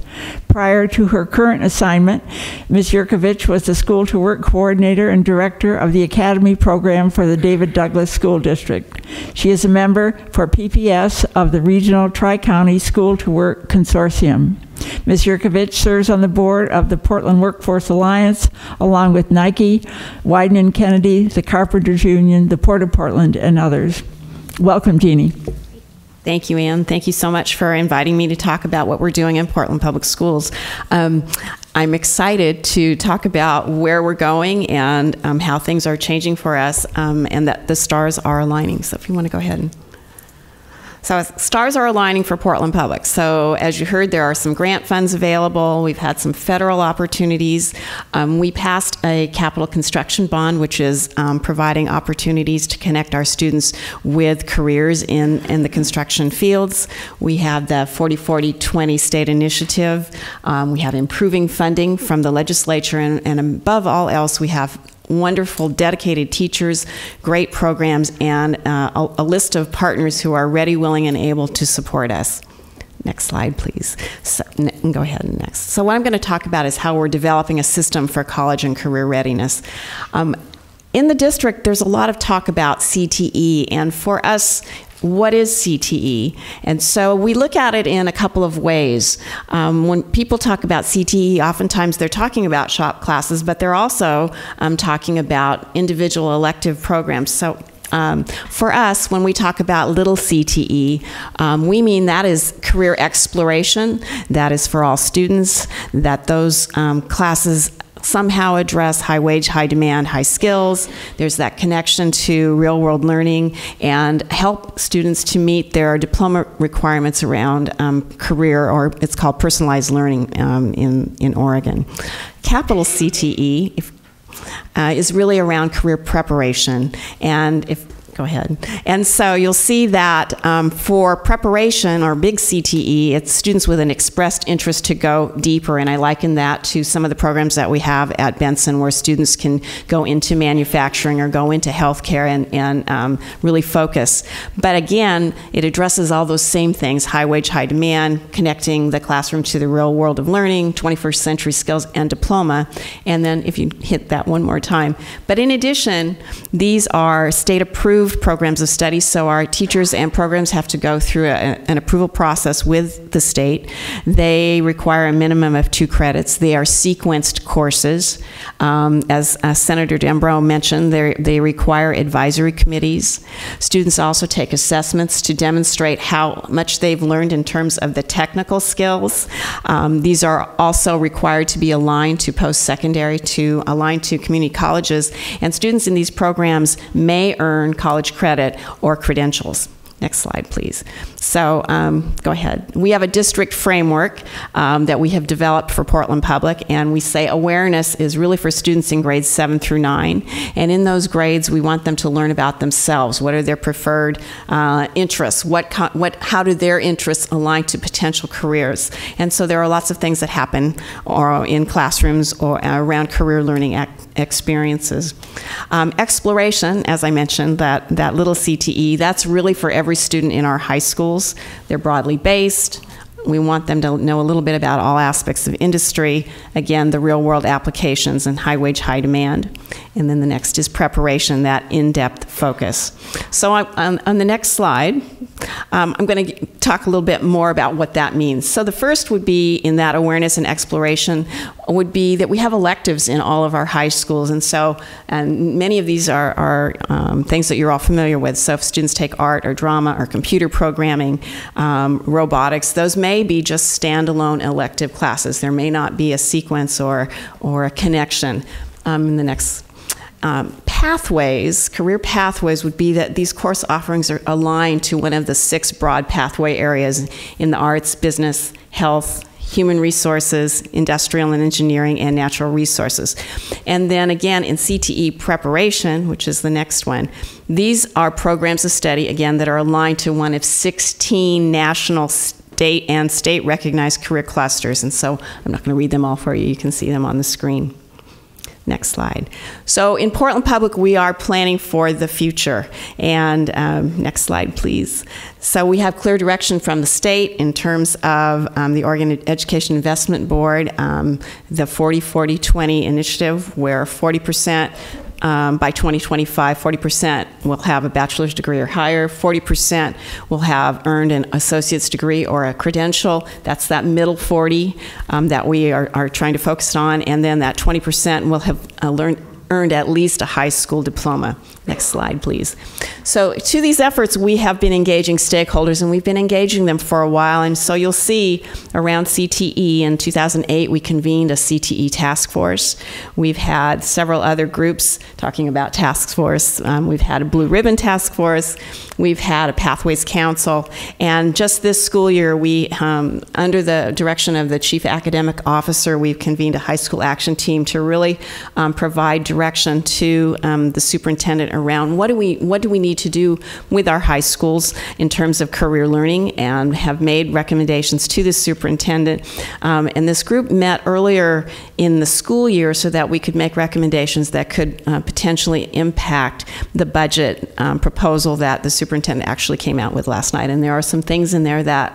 Prior to her current assignment, Ms. Yerkovich was the school to work coordinator and director of the Academy program for the David Douglas School District. She is a member for PPS of the Regional Tri-County School to Work Consortium. Ms. Yerkovich serves on the board of the Portland Workforce Alliance, along with Nike, Wieden & Kennedy, the Carpenters Union, the Port of Portland, and others. Welcome, Jeanne.
Thank you, Ann. Thank you so much for inviting me to talk about what we're doing in Portland Public Schools. I'm excited to talk about where we're going and how things are changing for us, and that the stars are aligning. So if you want to go ahead and... So stars are aligning for Portland Public. So as you heard, there are some grant funds available. We've had some federal opportunities. We passed a capital construction bond, which is providing opportunities to connect our students with careers in the construction fields. We have the 40-40-20 state initiative. We have improving funding from the legislature, and above all else, we have wonderful, dedicated teachers, great programs, and a list of partners who are ready, willing, and able to support us. Next slide, please. So, go ahead and next. So what I'm going to talk about is how we're developing a system for college and career readiness. In the district, there's a lot of talk about CTE, and for us, what is CTE? And so we look at it in a couple of ways. When people talk about CTE, oftentimes they're talking about shop classes, but they're also talking about individual elective programs. So for us, when we talk about little CTE, we mean that is career exploration, that is for all students, that those classes somehow address high wage, high demand, high skills. There's that connection to real world learning and help students to meet their diploma requirements around career, or it's called personalized learning in Oregon. Capital CTE is really around career preparation. And if Go ahead. And so you'll see that for preparation or big CTE, it's students with an expressed interest to go deeper, and I liken that to some of the programs that we have at Benson where students can go into manufacturing or go into healthcare and really focus. But again, it addresses all those same things: high wage, high demand, connecting the classroom to the real world of learning, 21st century skills, and diploma. And then if you hit that one more time. But in addition, these are state-approved programs of study, so our teachers and programs have to go through an approval process with the state. They require a minimum of 2 credits. They are sequenced courses. As Senator Dembrow mentioned, they require advisory committees. Students also take assessments to demonstrate how much they've learned in terms of the technical skills. These are also required to be aligned to post-secondary, to align to community colleges, and students in these programs may earn college credit or credentials. Next slide, please. So go ahead. We have a district framework that we have developed for Portland Public, and we say awareness is really for students in grades 7 through 9. And in those grades, we want them to learn about themselves. What are their preferred interests? How do their interests align to potential careers? And so there are lots of things that happen in classrooms or around career learning experiences. Exploration, as I mentioned, that little CTE, that's really for every student in our high schools. They're broadly based. We want them to know a little bit about all aspects of industry, again, the real world applications and high wage, high demand. And then the next is preparation, that in-depth focus. So on the next slide, I'm going to talk a little bit more about what that means. So the first would be, in that awareness and exploration, would be that we have electives in all of our high schools. And many of these are things that you're all familiar with. So if students take art or drama or computer programming, robotics, those may be just standalone elective classes. There may not be a sequence or a connection. In the next pathways, career pathways, would be that these course offerings are aligned to one of the 6 broad pathway areas in the arts, business, health, human resources, industrial and engineering, and natural resources. And then again, in CTE preparation, which is the next one, these are programs of study, again, that are aligned to one of 16 national, state, and state-recognized career clusters. And so I'm not going to read them all for you. You can see them on the screen. Next slide. So in Portland Public, we are planning for the future. And next slide, please. So we have clear direction from the state in terms of the Oregon Education Investment Board, the 40-40-20 initiative, where 40% by 2025, 40% will have a bachelor's degree or higher, 40% will have earned an associate's degree or a credential. That's that middle 40 that we are trying to focus on, and then that 20% will have earned at least a high school diploma. Next slide, please. So to these efforts, we have been engaging stakeholders, and we've been engaging them for a while. And so you'll see around CTE, in 2008, we convened a CTE task force. We've had several other groups talking about task force. We've had a Blue Ribbon task force. We've had a Pathways Council. And just this school year, we, under the direction of the Chief Academic Officer, we've convened a high school action team to really provide direction to the superintendent around what do we need to do with our high schools in terms of career learning, and have made recommendations to the superintendent. And this group met earlier in the school year so that we could make recommendations that could potentially impact the budget proposal that the superintendent actually came out with last night. And there are some things in there that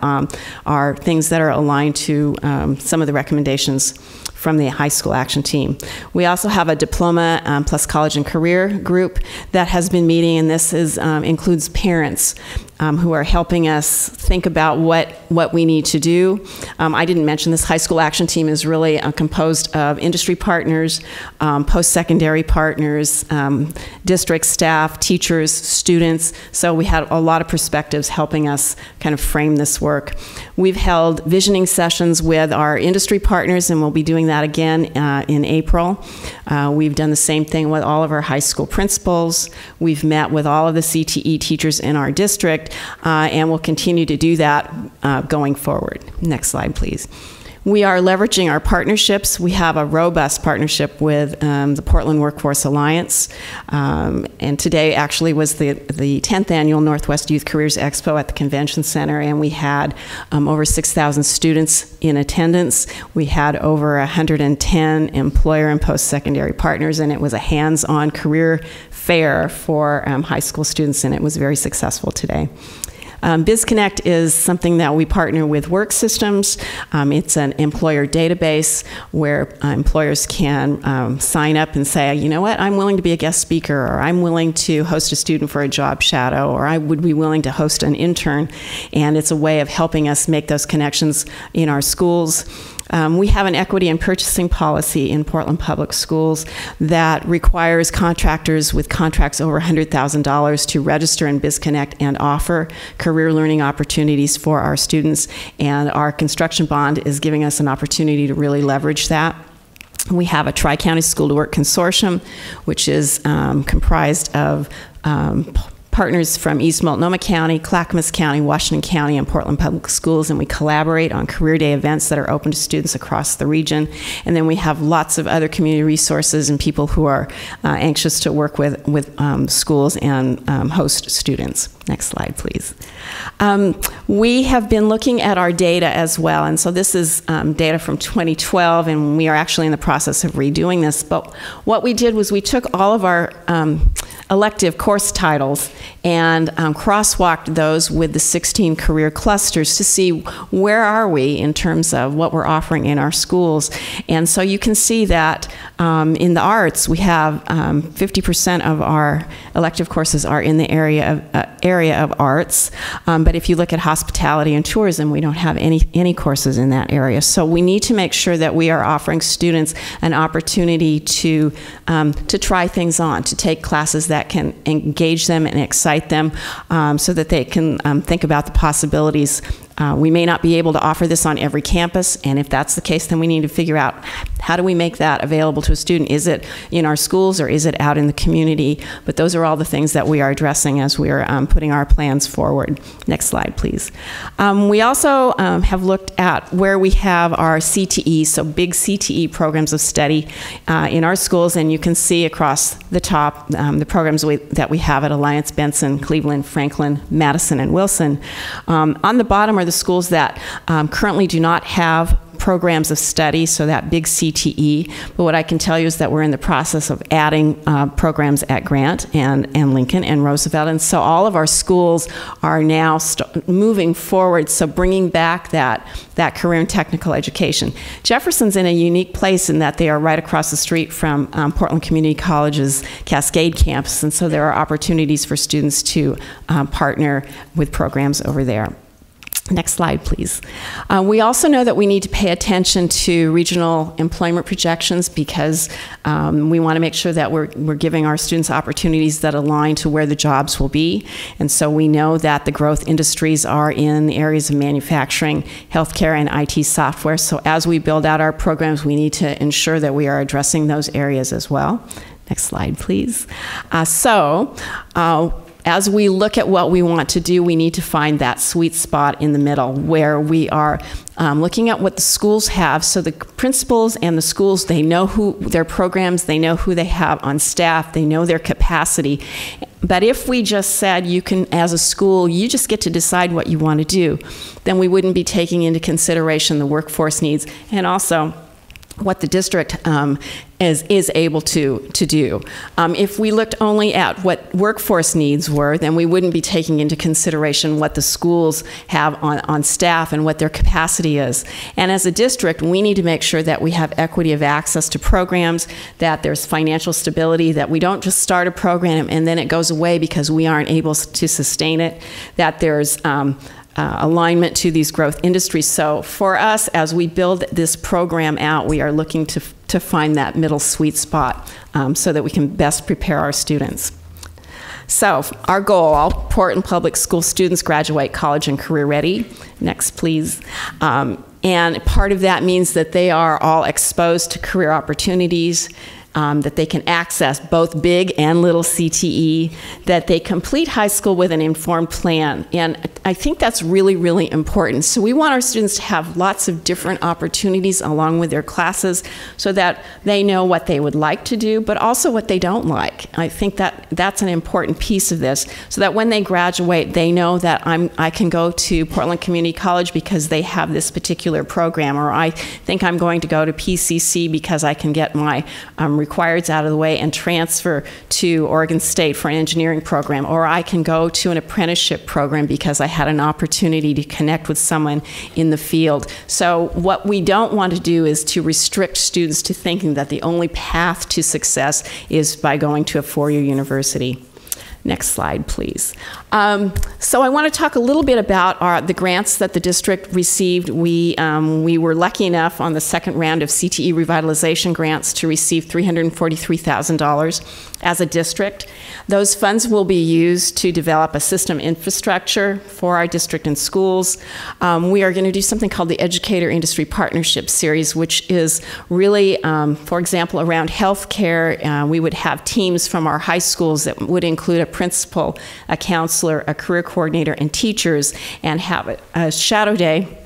are things that are aligned to some of the recommendations from the high school action team. We also have a diploma plus college and career group that has been meeting, and this is, includes parents who are helping us think about what we need to do. I didn't mention this high school action team is really composed of industry partners, post-secondary partners, district staff, teachers, students. So we had a lot of perspectives helping us kind of frame this work. We've held visioning sessions with our industry partners, and we'll be doing that again in April. We've done the same thing with all of our high school principals. We've met with all of the CTE teachers in our district, and we'll continue to do that going forward. Next slide, please. We are leveraging our partnerships. We have a robust partnership with the Portland Workforce Alliance. And today actually was the 10th annual Northwest Youth Careers Expo at the Convention Center, and we had over 6,000 students in attendance. We had over 110 employer and post-secondary partners, and it was a hands-on career fair for high school students, and it was very successful today. BizConnect is something that we partner with Work Systems. It's an employer database where employers can sign up and say, you know what, I'm willing to be a guest speaker, or I'm willing to host a student for a job shadow, or I would be willing to host an intern. And it's a way of helping us make those connections in our schools. We have an equity and purchasing policy in Portland Public Schools that requires contractors with contracts over $100,000 to register in BizConnect and offer career learning opportunities for our students. And our construction bond is giving us an opportunity to really leverage that. We have a Tri-County School to Work Consortium, which is comprised of partners from East Multnomah County, Clackamas County, Washington County, and Portland Public Schools, and we collaborate on career day events that are open to students across the region. And then we have lots of other community resources and people who are anxious to work with schools and host students. Next slide, please. We have been looking at our data as well, and so this is data from 2012, and we are actually in the process of redoing this. But what we did was we took all of our elective course titles and crosswalked those with the 16 career clusters to see where are we in terms of what we're offering in our schools. And so you can see that in the arts, we have 50% of our elective courses are in the area of arts. But if you look at hospitality and tourism, we don't have any courses in that area. So we need to make sure that we are offering students an opportunity to try things on, to take classes that can engage them and excite them, so that they can think about the possibilities. We may not be able to offer this on every campus, and if that's the case, then we need to figure out how do we make that available to a student. Is it in our schools or is it out in the community? But those are all the things that we are addressing as we are putting our plans forward. Next slide, please. We also have looked at where we have our CTE, so big CTE programs of study in our schools, and you can see across the top the programs that we have at Alliance, Benson, Cleveland, Franklin, Madison, and Wilson. On the bottom are the schools that currently do not have programs of study, so that big CTE. But what I can tell you is that we're in the process of adding programs at Grant and Lincoln and Roosevelt. And so all of our schools are now moving forward, so bringing back that career and technical education. Jefferson's in a unique place in that they are right across the street from Portland Community College's Cascade campus, and so there are opportunities for students to partner with programs over there. Next slide, please. We also know that we need to pay attention to regional employment projections because we want to make sure that we're giving our students opportunities that align to where the jobs will be. And so we know that the growth industries are in the areas of manufacturing, healthcare, and IT software. So as we build out our programs, we need to ensure that we are addressing those areas as well. Next slide, please. As we look at what we want to do, we need to find that sweet spot in the middle where we are looking at what the schools have. So the principals and the schools, they know who their programs, they know who they have on staff, they know their capacity. But if we just said, you can, as a school, you just get to decide what you want to do, then we wouldn't be taking into consideration the workforce needs and also what the district is able to do. If we looked only at what workforce needs were, then we wouldn't be taking into consideration what the schools have on staff and what their capacity is. And as a district, we need to make sure that we have equity of access to programs, that there's financial stability, that we don't just start a program and then it goes away because we aren't able to sustain it, that there's alignment to these growth industries. So for us, as we build this program out, we are looking to find that middle sweet spot so that we can best prepare our students. So our goal, all Portland Public School students graduate college and career ready. Next, please. And part of that means that they are all exposed to career opportunities, that they can access both big and little CTE, that they complete high school with an informed plan. And I think that's really, really important. So we want our students to have lots of different opportunities along with their classes so that they know what they would like to do, but also what they don't like. I think that that's an important piece of this, so that when they graduate, they know that I can go to Portland Community College because they have this particular program, or I think I'm going to go to PCC because I can get my requireds out of the way and transfer to Oregon State for an engineering program, or I can go to an apprenticeship program because I had an opportunity to connect with someone in the field. So what we don't want to do is to restrict students to thinking that the only path to success is by going to a four-year university. Next slide, please. So I want to talk a little bit about the grants that the district received. We were lucky enough on the second round of CTE revitalization grants to receive $343,000 as a district. Those funds will be used to develop a system infrastructure for our district and schools. We are going to do something called the Educator Industry Partnership Series, which is really, for example, around healthcare. We would have teams from our high schools that would include a principal, a counselor, a career coordinator, and teachers, and have a shadow day.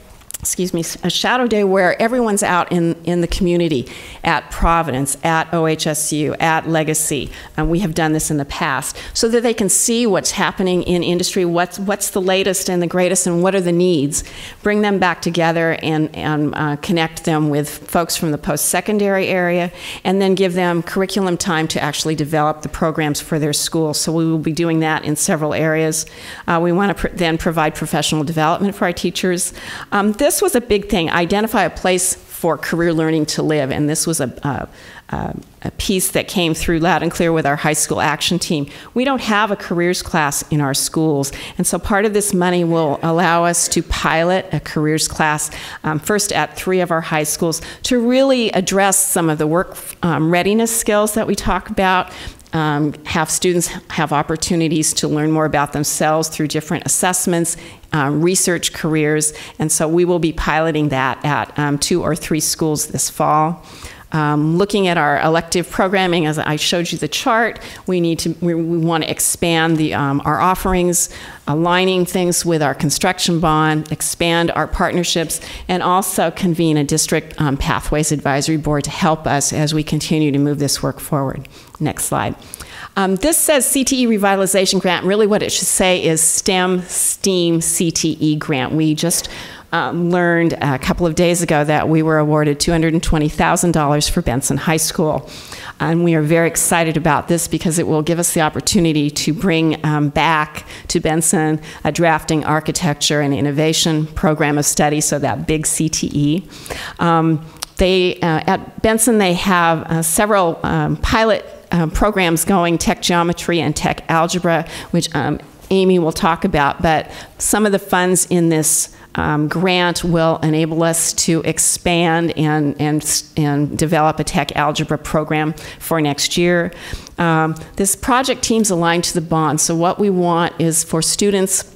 A shadow day where everyone's out in the community, at Providence, at OHSU, at Legacy. We have done this in the past, so that they can see what's happening in industry, what's the latest and the greatest, and what are the needs. Bring them back together and connect them with folks from the post-secondary area, and then give them curriculum time to actually develop the programs for their school. So we will be doing that in several areas. We want to then provide professional development for our teachers. This was a big thing, identify a place for career learning to live, and this was a piece that came through loud and clear with our high school action team. We don't have a careers class in our schools, and so part of this money will allow us to pilot a careers class, first at 3 of our high schools, to really address some of the work readiness skills that we talk about, have students have opportunities to learn more about themselves through different assessments, research careers, and so we will be piloting that at 2 or 3 schools this fall. Looking at our elective programming, as I showed you the chart, we want to expand our offerings, aligning things with our construction bond, expand our partnerships, and also convene a district pathways advisory board to help us as we continue to move this work forward. Next slide. This says CTE Revitalization Grant. Really what it should say is STEM STEAM CTE Grant. We just learned a couple of days ago that we were awarded $220,000 for Benson High School. And we are very excited about this because it will give us the opportunity to bring back to Benson a drafting, architecture, and innovation program of study, so that big CTE. At Benson, they have several pilot programs going, tech geometry and tech algebra, which Amy will talk about, but some of the funds in this grant will enable us to expand and develop a tech algebra program for next year. This project team's aligned to the bond, so what we want is for students,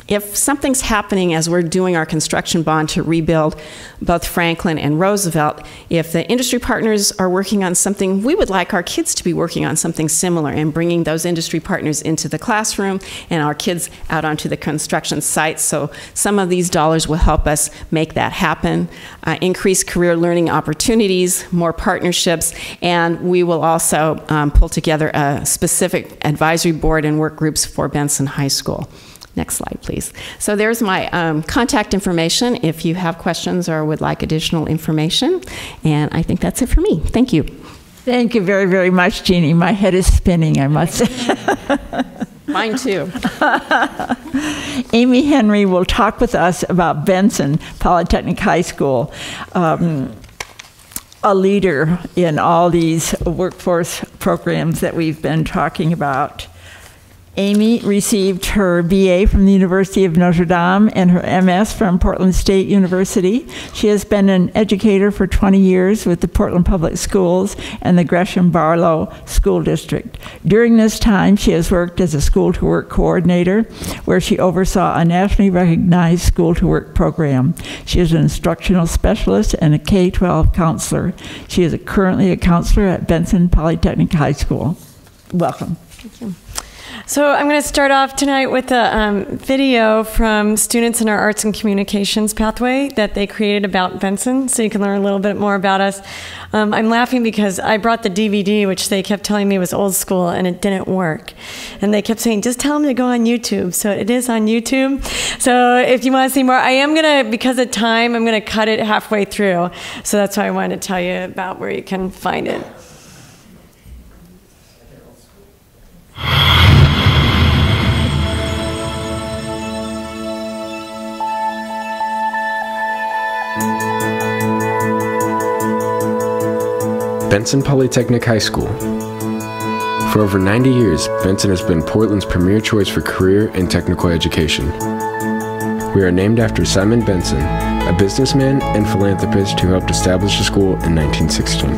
if something's happening as we're doing our construction bond to rebuild both Franklin and Roosevelt, if the industry partners are working on something, we would like our kids to be working on something similar and bringing those industry partners into the classroom and our kids out onto the construction site. So some of these dollars will help us make that happen, increase career learning opportunities, more partnerships, and we will also pull together a specific advisory board and work groups for Benson High School. Next slide, please. So there's my contact information if you have questions or would like additional information. And I think that's it for me. Thank you.
Thank you very, very much, Jeanne. My head is spinning, I must say.
Mine too.
Amy Henry will talk with us about Benson Polytechnic High School, a leader in all these workforce programs that we've been talking about. Amy received her BA from the University of Notre Dame and her MS from Portland State University. She has been an educator for 20 years with the Portland Public Schools and the Gresham Barlow School District. During this time, she has worked as a school-to-work coordinator, where she oversaw a nationally recognized school-to-work program. She is an instructional specialist and a K-12 counselor. She is currently a counselor at Benson Polytechnic High School. Welcome.
Thank you. So I'm going to start off tonight with a video from students in our Arts and Communications pathway that they created about Benson, so you can learn a little bit more about us. I'm laughing because I brought the DVD, which they kept telling me was old school, and it didn't work. And they kept saying, just tell them to go on YouTube. So it is on YouTube. So if you want to see more, I am going to, because of time, I'm going to cut it halfway through. So that's why I wanted to tell you about where you can find it.
Benson Polytechnic High School. For over 90 years, Benson has been Portland's premier choice for career and technical education. We are named after Simon Benson, a businessman and philanthropist who helped establish the school in 1916.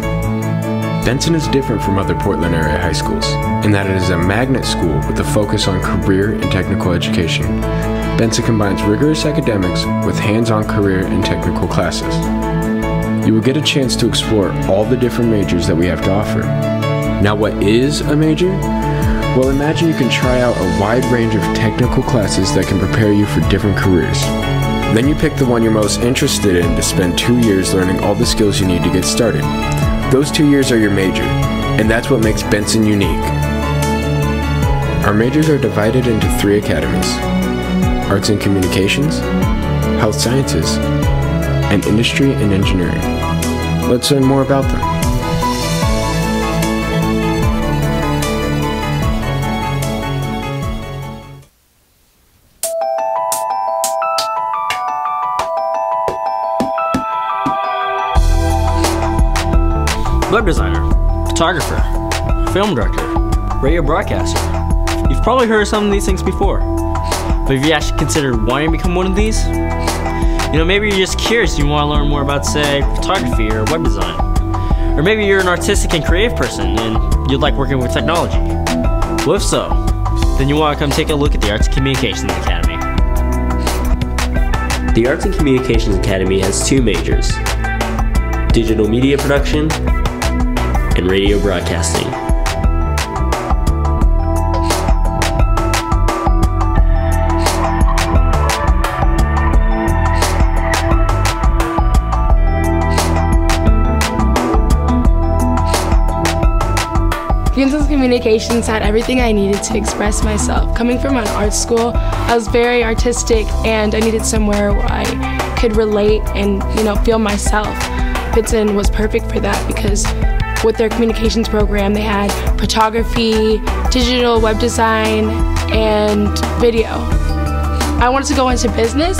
Benson is different from other Portland area high schools in that it is a magnet school with a focus on career and technical education. Benson combines rigorous academics with hands-on career and technical classes. You will get a chance to explore all the different majors that we have to offer. Now, what is a major? Well, imagine you can try out a wide range of technical classes that can prepare you for different careers. Then you pick the one you're most interested in to spend 2 years learning all the skills you need to get started. Those 2 years are your major, and that's what makes Benson unique. Our majors are divided into 3 academies: Arts and Communications, Health Sciences, and Industry and Engineering. Let's learn more about them.
Web designer, photographer, film director, radio broadcaster. You've probably heard of some of these things before, but have you actually considered wanting to become one of these? You know, maybe you're just curious and you want to learn more about, say, photography or web design. Or maybe you're an artistic and creative person and you'd like working with technology. Well, if so, then you want to come take a look at the Arts and Communications Academy.
The Arts and Communications Academy has 2 majors: digital media production and radio broadcasting.
Benson's Communications had everything I needed to express myself. Coming from an art school, I was very artistic and I needed somewhere where I could relate and, feel myself. Benson was perfect for that because with their communications program, they had photography, digital web design, and video. I wanted to go into business,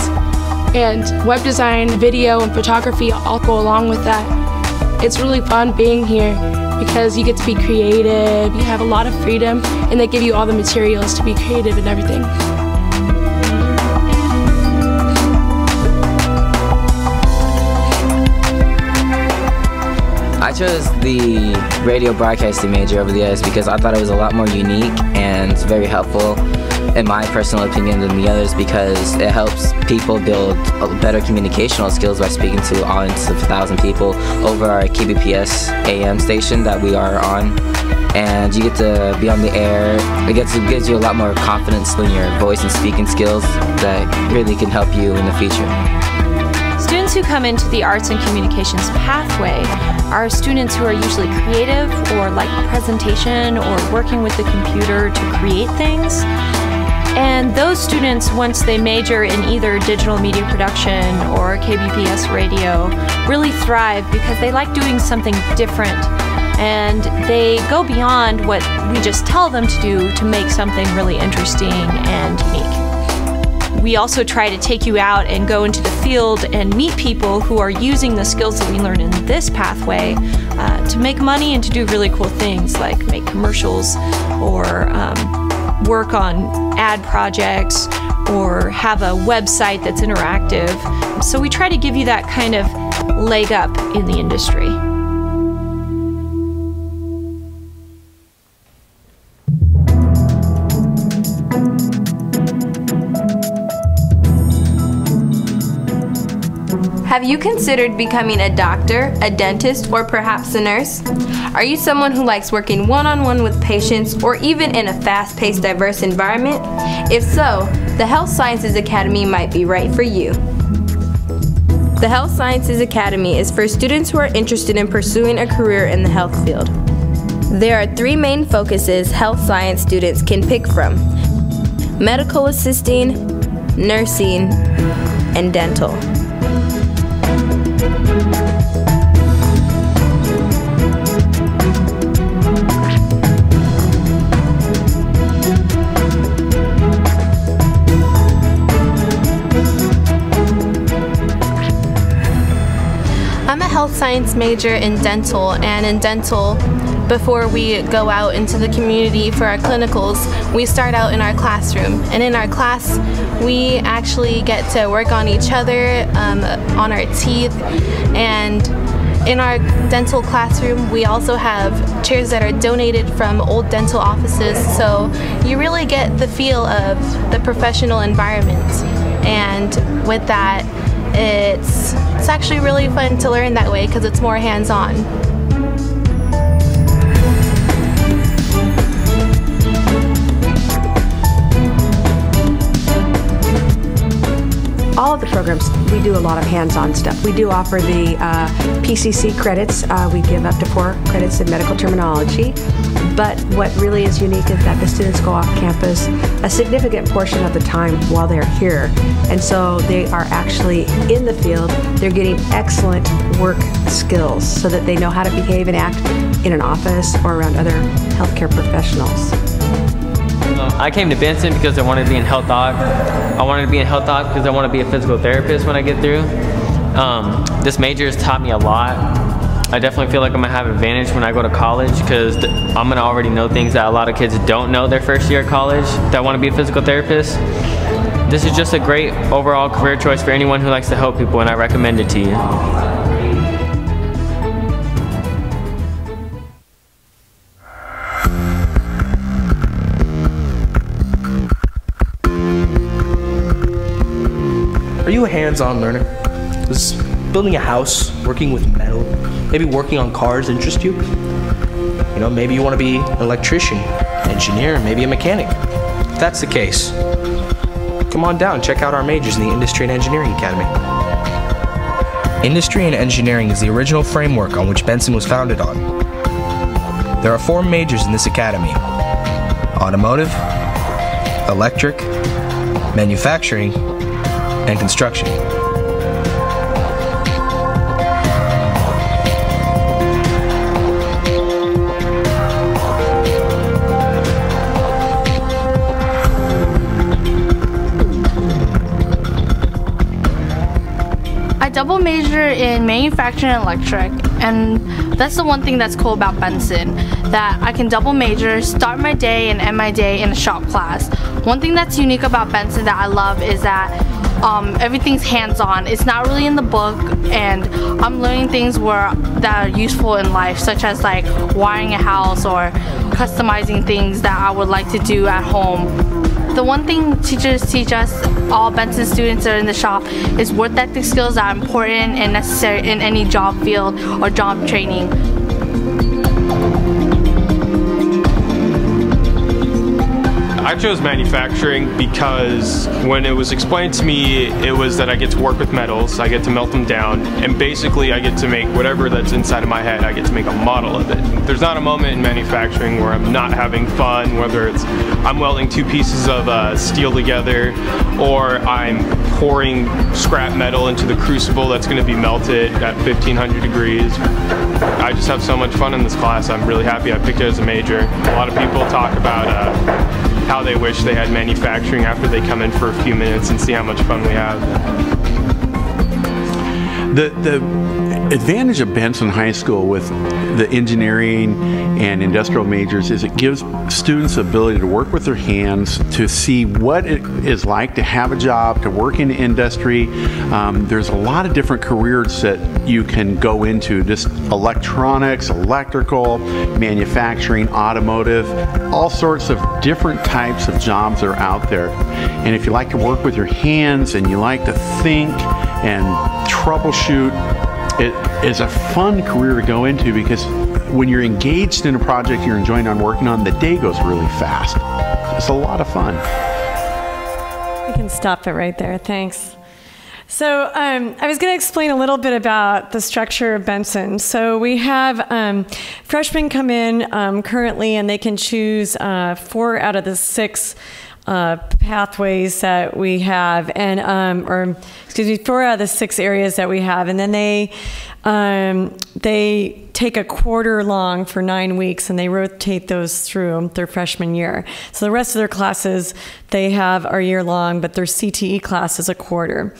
and web design, video, and photography all go along with that. It's really fun being here because you get to be creative, you have a lot of freedom, and they give you all the materials to be creative and everything.
I chose the radio broadcasting major over the others because I thought it was a lot more unique and very helpful, in my personal opinion, than the others, because it helps people build better communicational skills by speaking to an audience of 1,000 people over our KBPS AM station that we are on. And you get to be on the air. It gives you a lot more confidence in your voice and speaking skills that really can help you in the future.
Students who come into the Arts and Communications pathway are students who are usually creative or like presentation or working with the computer to create things. And those students, once they major in either digital media production or KBPS radio, really thrive because they like doing something different and they go beyond what we just tell them to do to make something really interesting and unique. We also try to take you out and go into the field and meet people who are using the skills that we learn in this pathway to make money and to do really cool things like make commercials or work on ad projects or have a website that's interactive. So we try to give you that kind of leg up in the industry.
Have you considered becoming a doctor, a dentist, or perhaps a nurse? Are you someone who likes working one-on-one with patients or even in a fast-paced, diverse environment? If so, the Health Sciences Academy might be right for you. The Health Sciences Academy is for students who are interested in pursuing a career in the health field. There are 3 main focuses health science students can pick from: medical assisting, nursing, and dental.
I'm a health science major in dental, and in dental, before we go out into the community for our clinicals, we start out in our classroom. And in our class, we actually get to work on each other, on our teeth, and in our dental classroom, we also have chairs that are donated from old dental offices, so you really get the feel of the professional environment. And with that, it's actually really fun to learn that way because it's more hands-on.
All of the programs, we do a lot of hands-on stuff. We do offer the PCC credits. We give up to 4 credits in medical terminology. But what really is unique is that the students go off campus a significant portion of the time while they're here. And so they are actually in the field. They're getting excellent work skills so that they know how to behave and act in an office or around other healthcare professionals.
I came to Benson because I wanted to be in health doc. I wanted to be in health doc because I want to be a physical therapist when I get through. This major has taught me a lot. I definitely feel like I'm going to have an advantage when I go to college because I'm going to already know things that a lot of kids don't know their first year at college that want to be a physical therapist. This is just a great overall career choice for anyone who likes to help people, and I recommend it to you.
Are you a hands-on learner? Does building a house, working with metal, maybe working on cars interest you? You know, maybe you want to be an electrician, engineer, maybe a mechanic. If that's the case, come on down, check out our majors in the Industry and Engineering Academy. Industry and Engineering is the original framework on which Benson was founded on. There are 4 majors in this academy: automotive, electric, manufacturing, and construction.
I double major in manufacturing and electric, and that's the one thing that's cool about Benson, that I can double major, start my day and end my day in a shop class. One thing that's unique about Benson that I love is that everything's hands-on. It's not really in the book, and I'm learning things that are useful in life, such as like wiring a house or customizing things that I would like to do at home. The one thing teachers teach us, all Benson students that are in the shop, is work ethic skills that are important and necessary in any job field or job training.
I chose manufacturing because when it was explained to me, it was that I get to work with metals, I get to melt them down, and basically I get to make whatever that's inside of my head, I get to make a model of it. There's not a moment in manufacturing where I'm not having fun, whether it's I'm welding 2 pieces of steel together, or I'm pouring scrap metal into the crucible that's going to be melted at 1500 degrees. I just have so much fun in this class. I'm really happy I picked it as a major. A lot of people talk about how they wish they had manufacturing after they come in for a few minutes and see how much fun we have.
The advantage of Benson High School with the engineering and industrial majors is it gives students the ability to work with their hands, to see what it is like to have a job, to work in industry. There's a lot of different careers that you can go into, just electronics, electrical, manufacturing, automotive, all sorts of different types of jobs are out there. And if you like to work with your hands and you like to think and troubleshoot, it is a fun career to go into, because when you're engaged in a project you're enjoying on working on, the day goes really fast. It's a lot of fun.
We can stop it right there. Thanks. So I was going to explain a little bit about the structure of Benson. So we have freshmen come in currently, and they can choose 4 out of the 6 pathways that we have, and or excuse me, 4 out of the 6 areas that we have, and then they take a quarter long for 9 weeks, and they rotate those through their freshman year. So the rest of their classes they have are year long, but their CTE class is a quarter.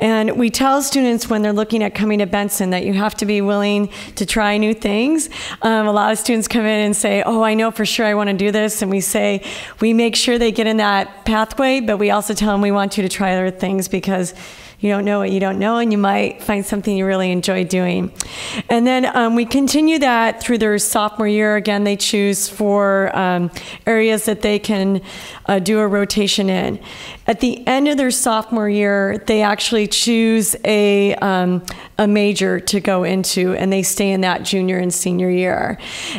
And we tell students when they're looking at coming to Benson that you have to be willing to try new things. A lot of students come in and say, oh, I know for sure I want to do this, and we make sure they get in that pathway, but we also tell them we want you to try other things, because you don't know what you don't know, and you might find something you really enjoy doing. And then we continue that through their sophomore year. Again, they choose 4 areas that they can do a rotation in. At the end of their sophomore year, they actually choose a major to go into, and they stay in that junior and senior year.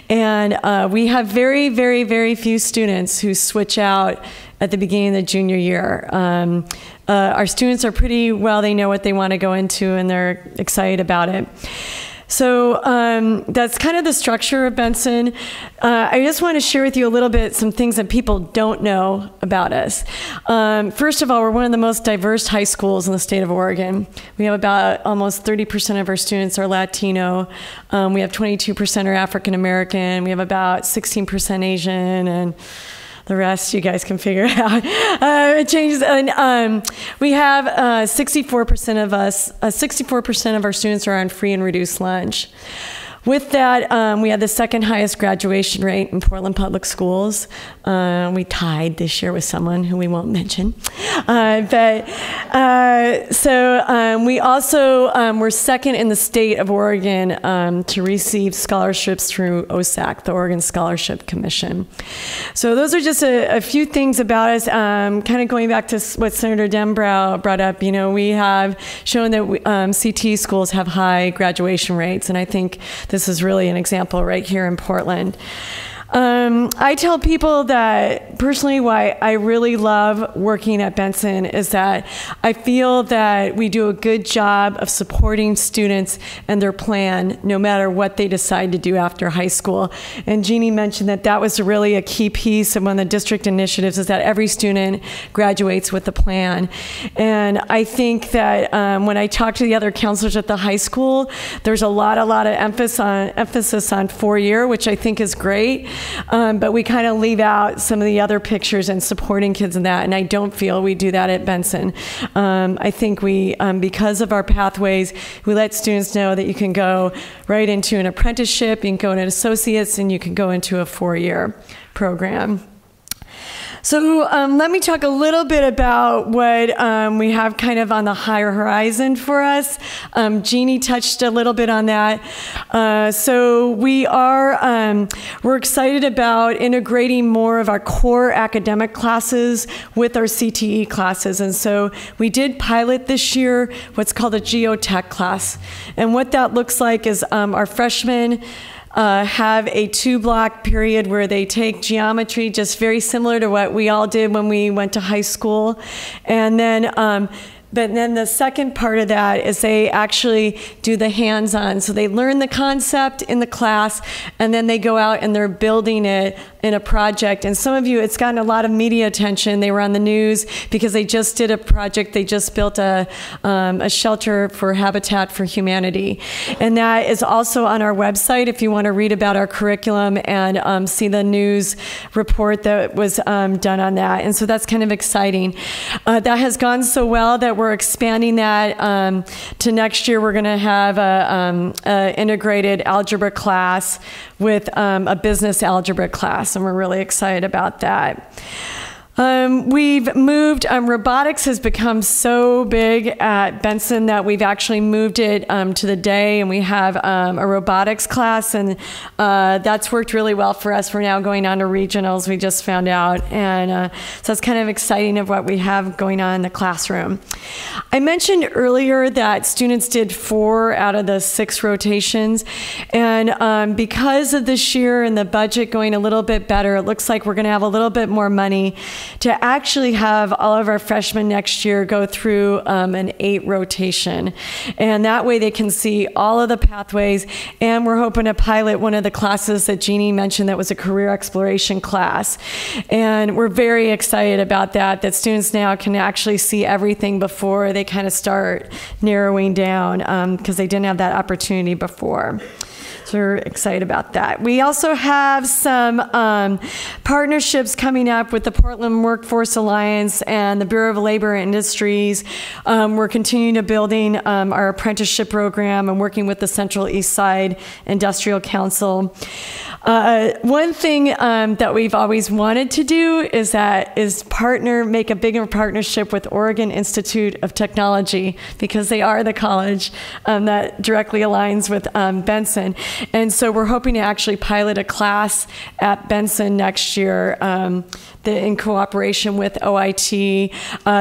And we have very, very, very few students who switch out at the beginning of the junior year. Our students are pretty well, they know what they want to go into, and they're excited about it. So that's kind of the structure of Benson. I just want to share with you a little bit some things that people don't know about us. First of all, we're one of the most diverse high schools in the state of Oregon. We have about almost 30% of our students are Latino. We have 22% are African American. We have about 16% Asian, and the rest you guys can figure out. It changes. And we have 64% of our students are on free and reduced lunch. With that, we had the 2nd highest graduation rate in Portland Public Schools. We tied this year with someone who we won't mention. We also were 2nd in the state of Oregon to receive scholarships through OSAC, the Oregon Scholarship Commission. So those are just a few things about us. Kind of going back to what Senator Dembrow brought up, you know, we have shown that CT schools have high graduation rates, and I think this is really an example right here in Portland. I tell people that personally why I really love working at Benson is that I feel that we do a good job of supporting students and their plan no matter what they decide to do after high school. And Jeanne mentioned that that was really a key piece of one of the district initiatives, is that every student graduates with a plan. And I think that when I talk to the other counselors at the high school, there's a lot of emphasis on 4-year, which I think is great. But we kind of leave out some of the other pictures and supporting kids in that, and I don't feel we do that at Benson. I think we, because of our pathways, we let students know that you can go right into an apprenticeship, you can go into an associate's, and you can go into a 4-year program. So let me talk a little bit about what we have kind of on the higher horizon for us. Jeanne touched a little bit on that. So we're excited about integrating more of our core academic classes with our CTE classes. And so we did pilot this year what's called a geotech class. And what that looks like is our freshmen have a 2-block period where they take geometry, just very similar to what we all did when we went to high school. And then but then the second part of that is they actually do the hands-on. So they learn the concept in the class, and then they go out and they're building it a project. And some of you, it's gotten a lot of media attention. They were on the news because they just did a project. They just built a shelter for Habitat for Humanity. And that is also on our website if you want to read about our curriculum and see the news report that was done on that. And so that's kind of exciting. That has gone so well that we're expanding that to next year. We're going to have a integrated algebra class with a business algebra class, and we're really excited about that. We've moved, robotics has become so big at Benson that we've actually moved it to the day, and we have a robotics class, and that's worked really well for us. We're now going on to regionals, we just found out, and so it's kind of exciting of what we have going on in the classroom. I mentioned earlier that students did 4 out of the 6 rotations, and because of this year and the budget going a little bit better, it looks like we're going to have a little bit more money to actually have all of our freshmen next year go through an 8 rotation. And that way they can see all of the pathways, and we're hoping to pilot one of the classes that Jeanne mentioned that was a career exploration class. And we're very excited about that, that students now can actually see everything before they kind of start narrowing down because they didn't have that opportunity before. So we're excited about that. We also have some partnerships coming up with the Portland Workforce Alliance and the Bureau of Labor and Industries. We're continuing to building our apprenticeship program and working with the Central East Side Industrial Council. One thing that we've always wanted to do is make a bigger partnership with Oregon Institute of Technology, because they are the college that directly aligns with Benson. And so we're hoping to actually pilot a class at Benson next year in cooperation with OIT.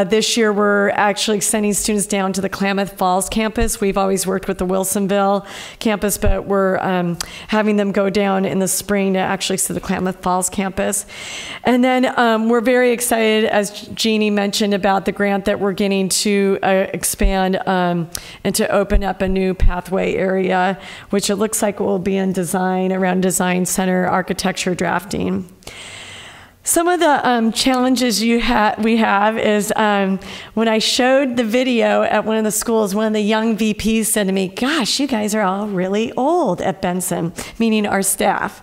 This year we're actually sending students down to the Klamath Falls campus. We've always worked with the Wilsonville campus, but we're having them go down in the spring to actually see the Klamath Falls campus. And then we're very excited, as Jeanne mentioned, about the grant that we're getting to expand and to open up a new pathway area, which it looks like will be in design, around design center, architecture, drafting. Some of the challenges we have is when I showed the video at one of the schools, one of the young VPs said to me, "Gosh, you guys are all really old at Benson," meaning our staff.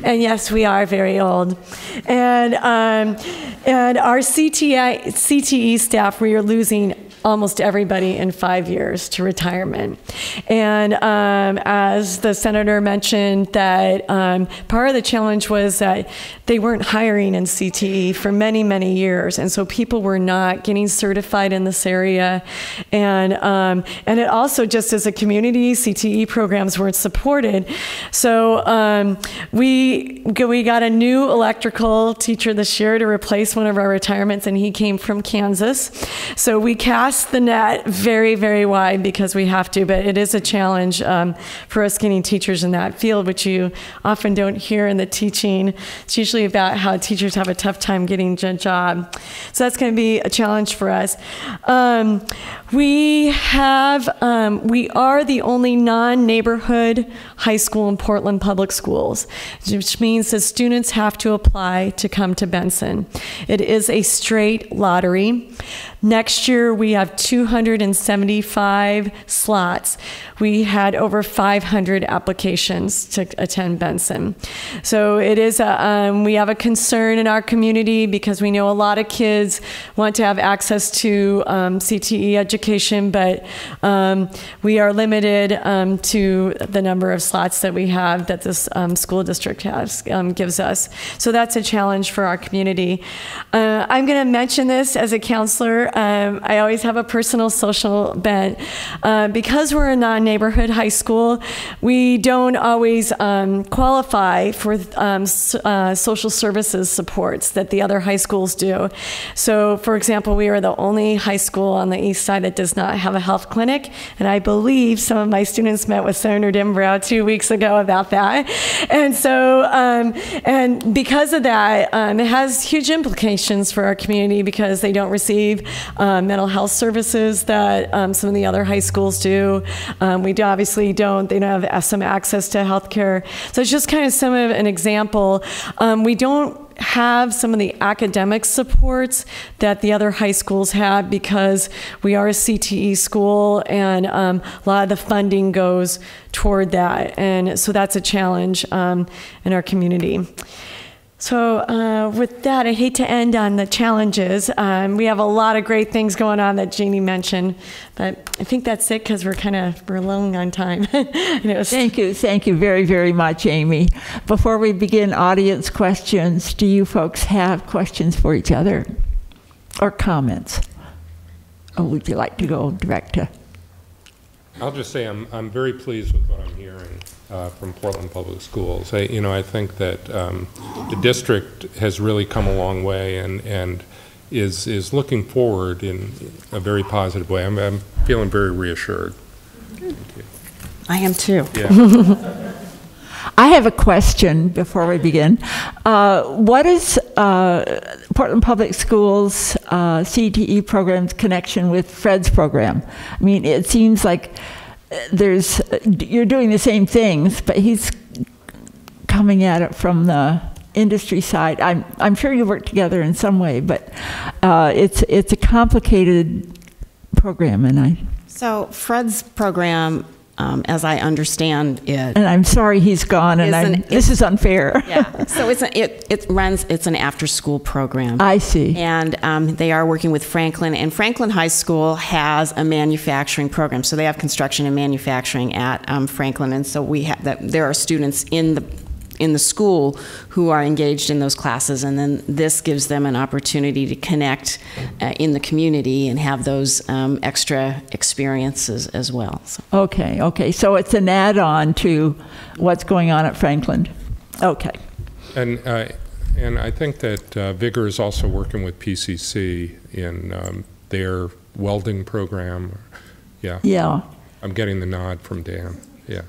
And yes, we are very old. And our CTE staff, we are losing almost everybody in 5 years to retirement. And as the senator mentioned, that part of the challenge was that they weren't hiring in CTE for many, many years, and so people were not getting certified in this area. And it also, just as a community, CTE programs weren't supported. So we got a new electrical teacher this year to replace one of our retirements, and he came from Kansas. So we cast the net very, very wide because we have to, but it is a challenge for us getting teachers in that field, which you often don't hear in the teaching. It's usually about how teachers have a tough time getting a job. So that's going to be a challenge for us. We are the only non-neighborhood high school in Portland Public Schools, which means that students have to apply to come to Benson. It is a straight lottery. Next year, we have 275 slots. We had over 500 applications to attend Benson. So it is we have a concern in our community because we know a lot of kids want to have access to CTE education, but we are limited to the number of slots that we have, that this school district gives us. So that's a challenge for our community. I'm going to mention this as a counselor. I always have a personal social bent. Because we're a non-neighborhood high school, we don't always qualify for social services supports that the other high schools do. So, for example, we are the only high school on the east side that does not have a health clinic, and I believe some of my students met with Senator Dembrow 2 weeks ago about that. And so, and because of that, it has huge implications for our community because they don't receive mental health services that some of the other high schools do. We obviously don't. They don't have some access to healthcare. So it's just kind of an example. We don't have some of the academic supports that the other high schools have because we are a CTE school, and a lot of the funding goes toward that. And so that's a challenge in our community. So with that, I hate to end on the challenges. We have a lot of great things going on that Jeannie mentioned, but I think that's it because we're long on time.
Thank you very, very much, Amy. Before we begin audience questions, do you folks have questions for each other or comments? Or would you like to go direct to?
I'll just say I'm very pleased with what I'm hearing from Portland Public Schools. I think that the district has really come a long way and is looking forward in a very positive way. I'm feeling very reassured. Thank you.
I am too.
Yeah.
I have a question before we begin. What is Portland Public Schools CTE program's connection with Fred's program? I mean, it seems like you're doing the same things, but he's coming at it from the industry side. I'm sure you work together in some way, but it's a complicated program,
So Fred's program, as I understand it,
and I'm sorry he's gone, and this is unfair.
Yeah. So it's an after-school program.
I see.
And they are working with Franklin, and Franklin High School has a manufacturing program. So they have construction and manufacturing at Franklin, and so there are students in the school who are engaged in those classes, and then this gives them an opportunity to connect in the community and have those extra experiences as well. So.
Okay. So it's an add-on to what's going on at Franklin. Okay.
And I think that Vigor is also working with PCC in their welding program. Yeah.
Yeah.
I'm getting the nod from Dan. Yeah.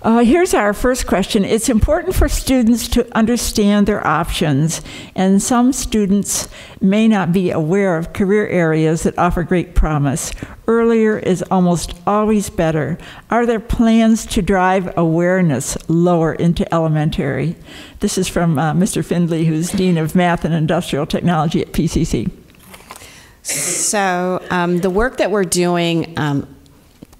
Here's our first question. It's important for students to understand their options, and some students may not be aware of career areas that offer great promise. Earlier is almost always better. Are there plans to drive awareness lower into elementary? This is from Mr. Findley, who's Dean of Math and Industrial Technology at PCC.
So the work that we're doing,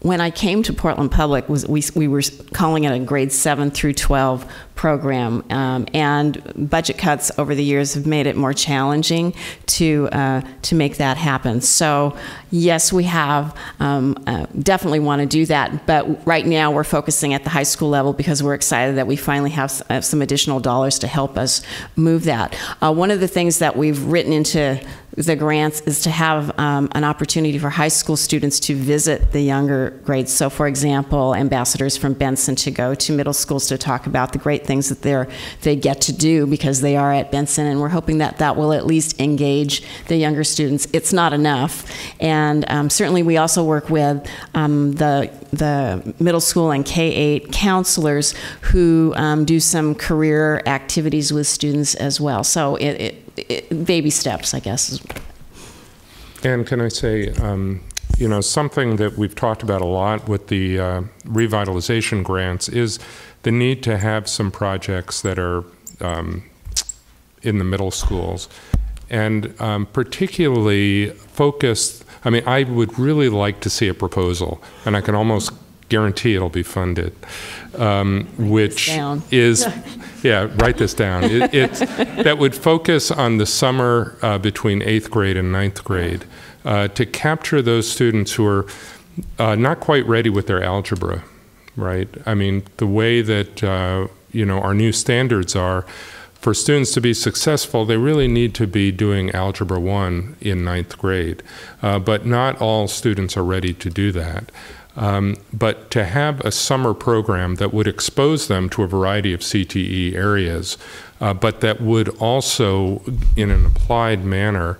when I came to Portland Public, we were calling it a grade 7 through 12 program, and budget cuts over the years have made it more challenging to make that happen. So yes, we have definitely want to do that, but right now we're focusing at the high school level because we're excited that we finally have some additional dollars to help us move that. One of the things that we've written into the grants is to have an opportunity for high school students to visit the younger grades. So for example, ambassadors from Benson to go to middle schools to talk about the great things that they get to do because they are at Benson, and we're hoping that that will at least engage the younger students. It's not enough, and certainly we also work with the middle school and K-8 counselors who do some career activities with students as well. So baby steps, I guess.
And can I say, something that we've talked about a lot with the revitalization grants is the need to have some projects that are in the middle schools, and particularly focused. I mean, I would really like to see a proposal, and I can almost guarantee it'll be funded, which is, yeah, write this down. That would focus on the summer between 8th grade and 9th grade to capture those students who are not quite ready with their algebra, right? I mean, the way that, our new standards are, for students to be successful, they really need to be doing Algebra 1 in 9th grade. But not all students are ready to do that. But to have a summer program that would expose them to a variety of CTE areas, but that would also, in an applied manner,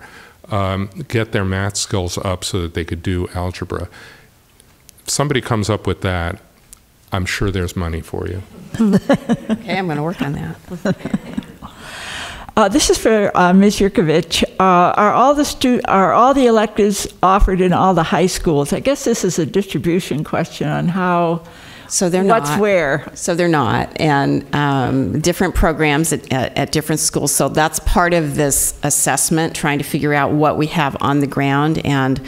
get their math skills up so that they could do algebra. If somebody comes up with that, I'm sure there's money for you.
Okay, I'm going to work on that.
This is for Ms. Yerkovich. Are all the electives offered in all the high schools? I guess this is a distribution question on how.
So they're not.
What's where?
So they're not, and different programs at different schools. So that's part of this assessment, trying to figure out what we have on the ground and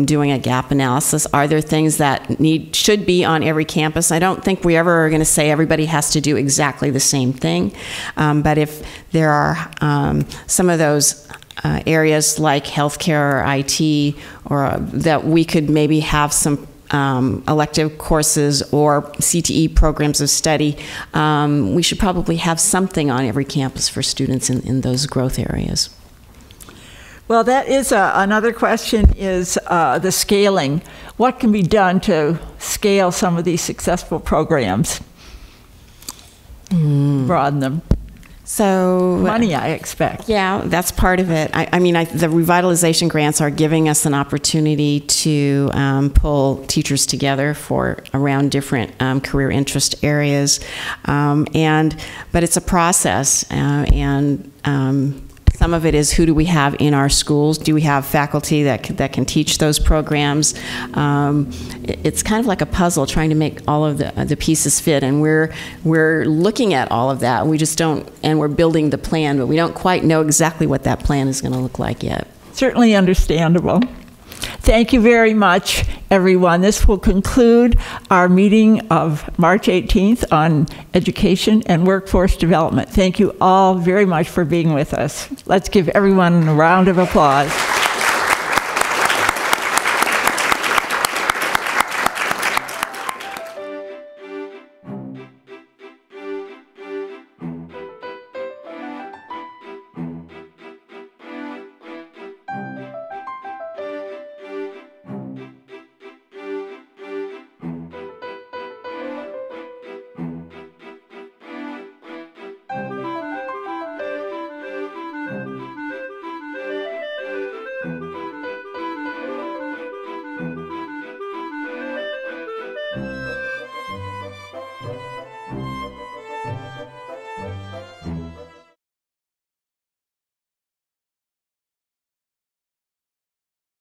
doing a gap analysis. Are there things that should be on every campus? I don't think we ever are going to say everybody has to do exactly the same thing, but if there are some of those areas like healthcare or IT, or that we could maybe have some elective courses or CTE programs of study, we should probably have something on every campus for students in those growth areas.
Well, that is another question, is the scaling. What can be done to scale some of these successful programs? Broaden them.
So
money, I expect.
Yeah, that's part of it. I mean, the revitalization grants are giving us an opportunity to pull teachers together around different career interest areas, but it's a process, and some of it is, who do we have in our schools? Do we have faculty that can teach those programs? It's kind of like a puzzle, trying to make all of the pieces fit, and we're looking at all of that. We just don't, and we're building the plan, but we don't quite know exactly what that plan is going to look like yet.
Certainly understandable. Thank you very much, everyone. This will conclude our meeting of March 18th on education and workforce development. Thank you all very much for being with us. Let's give everyone a round of applause.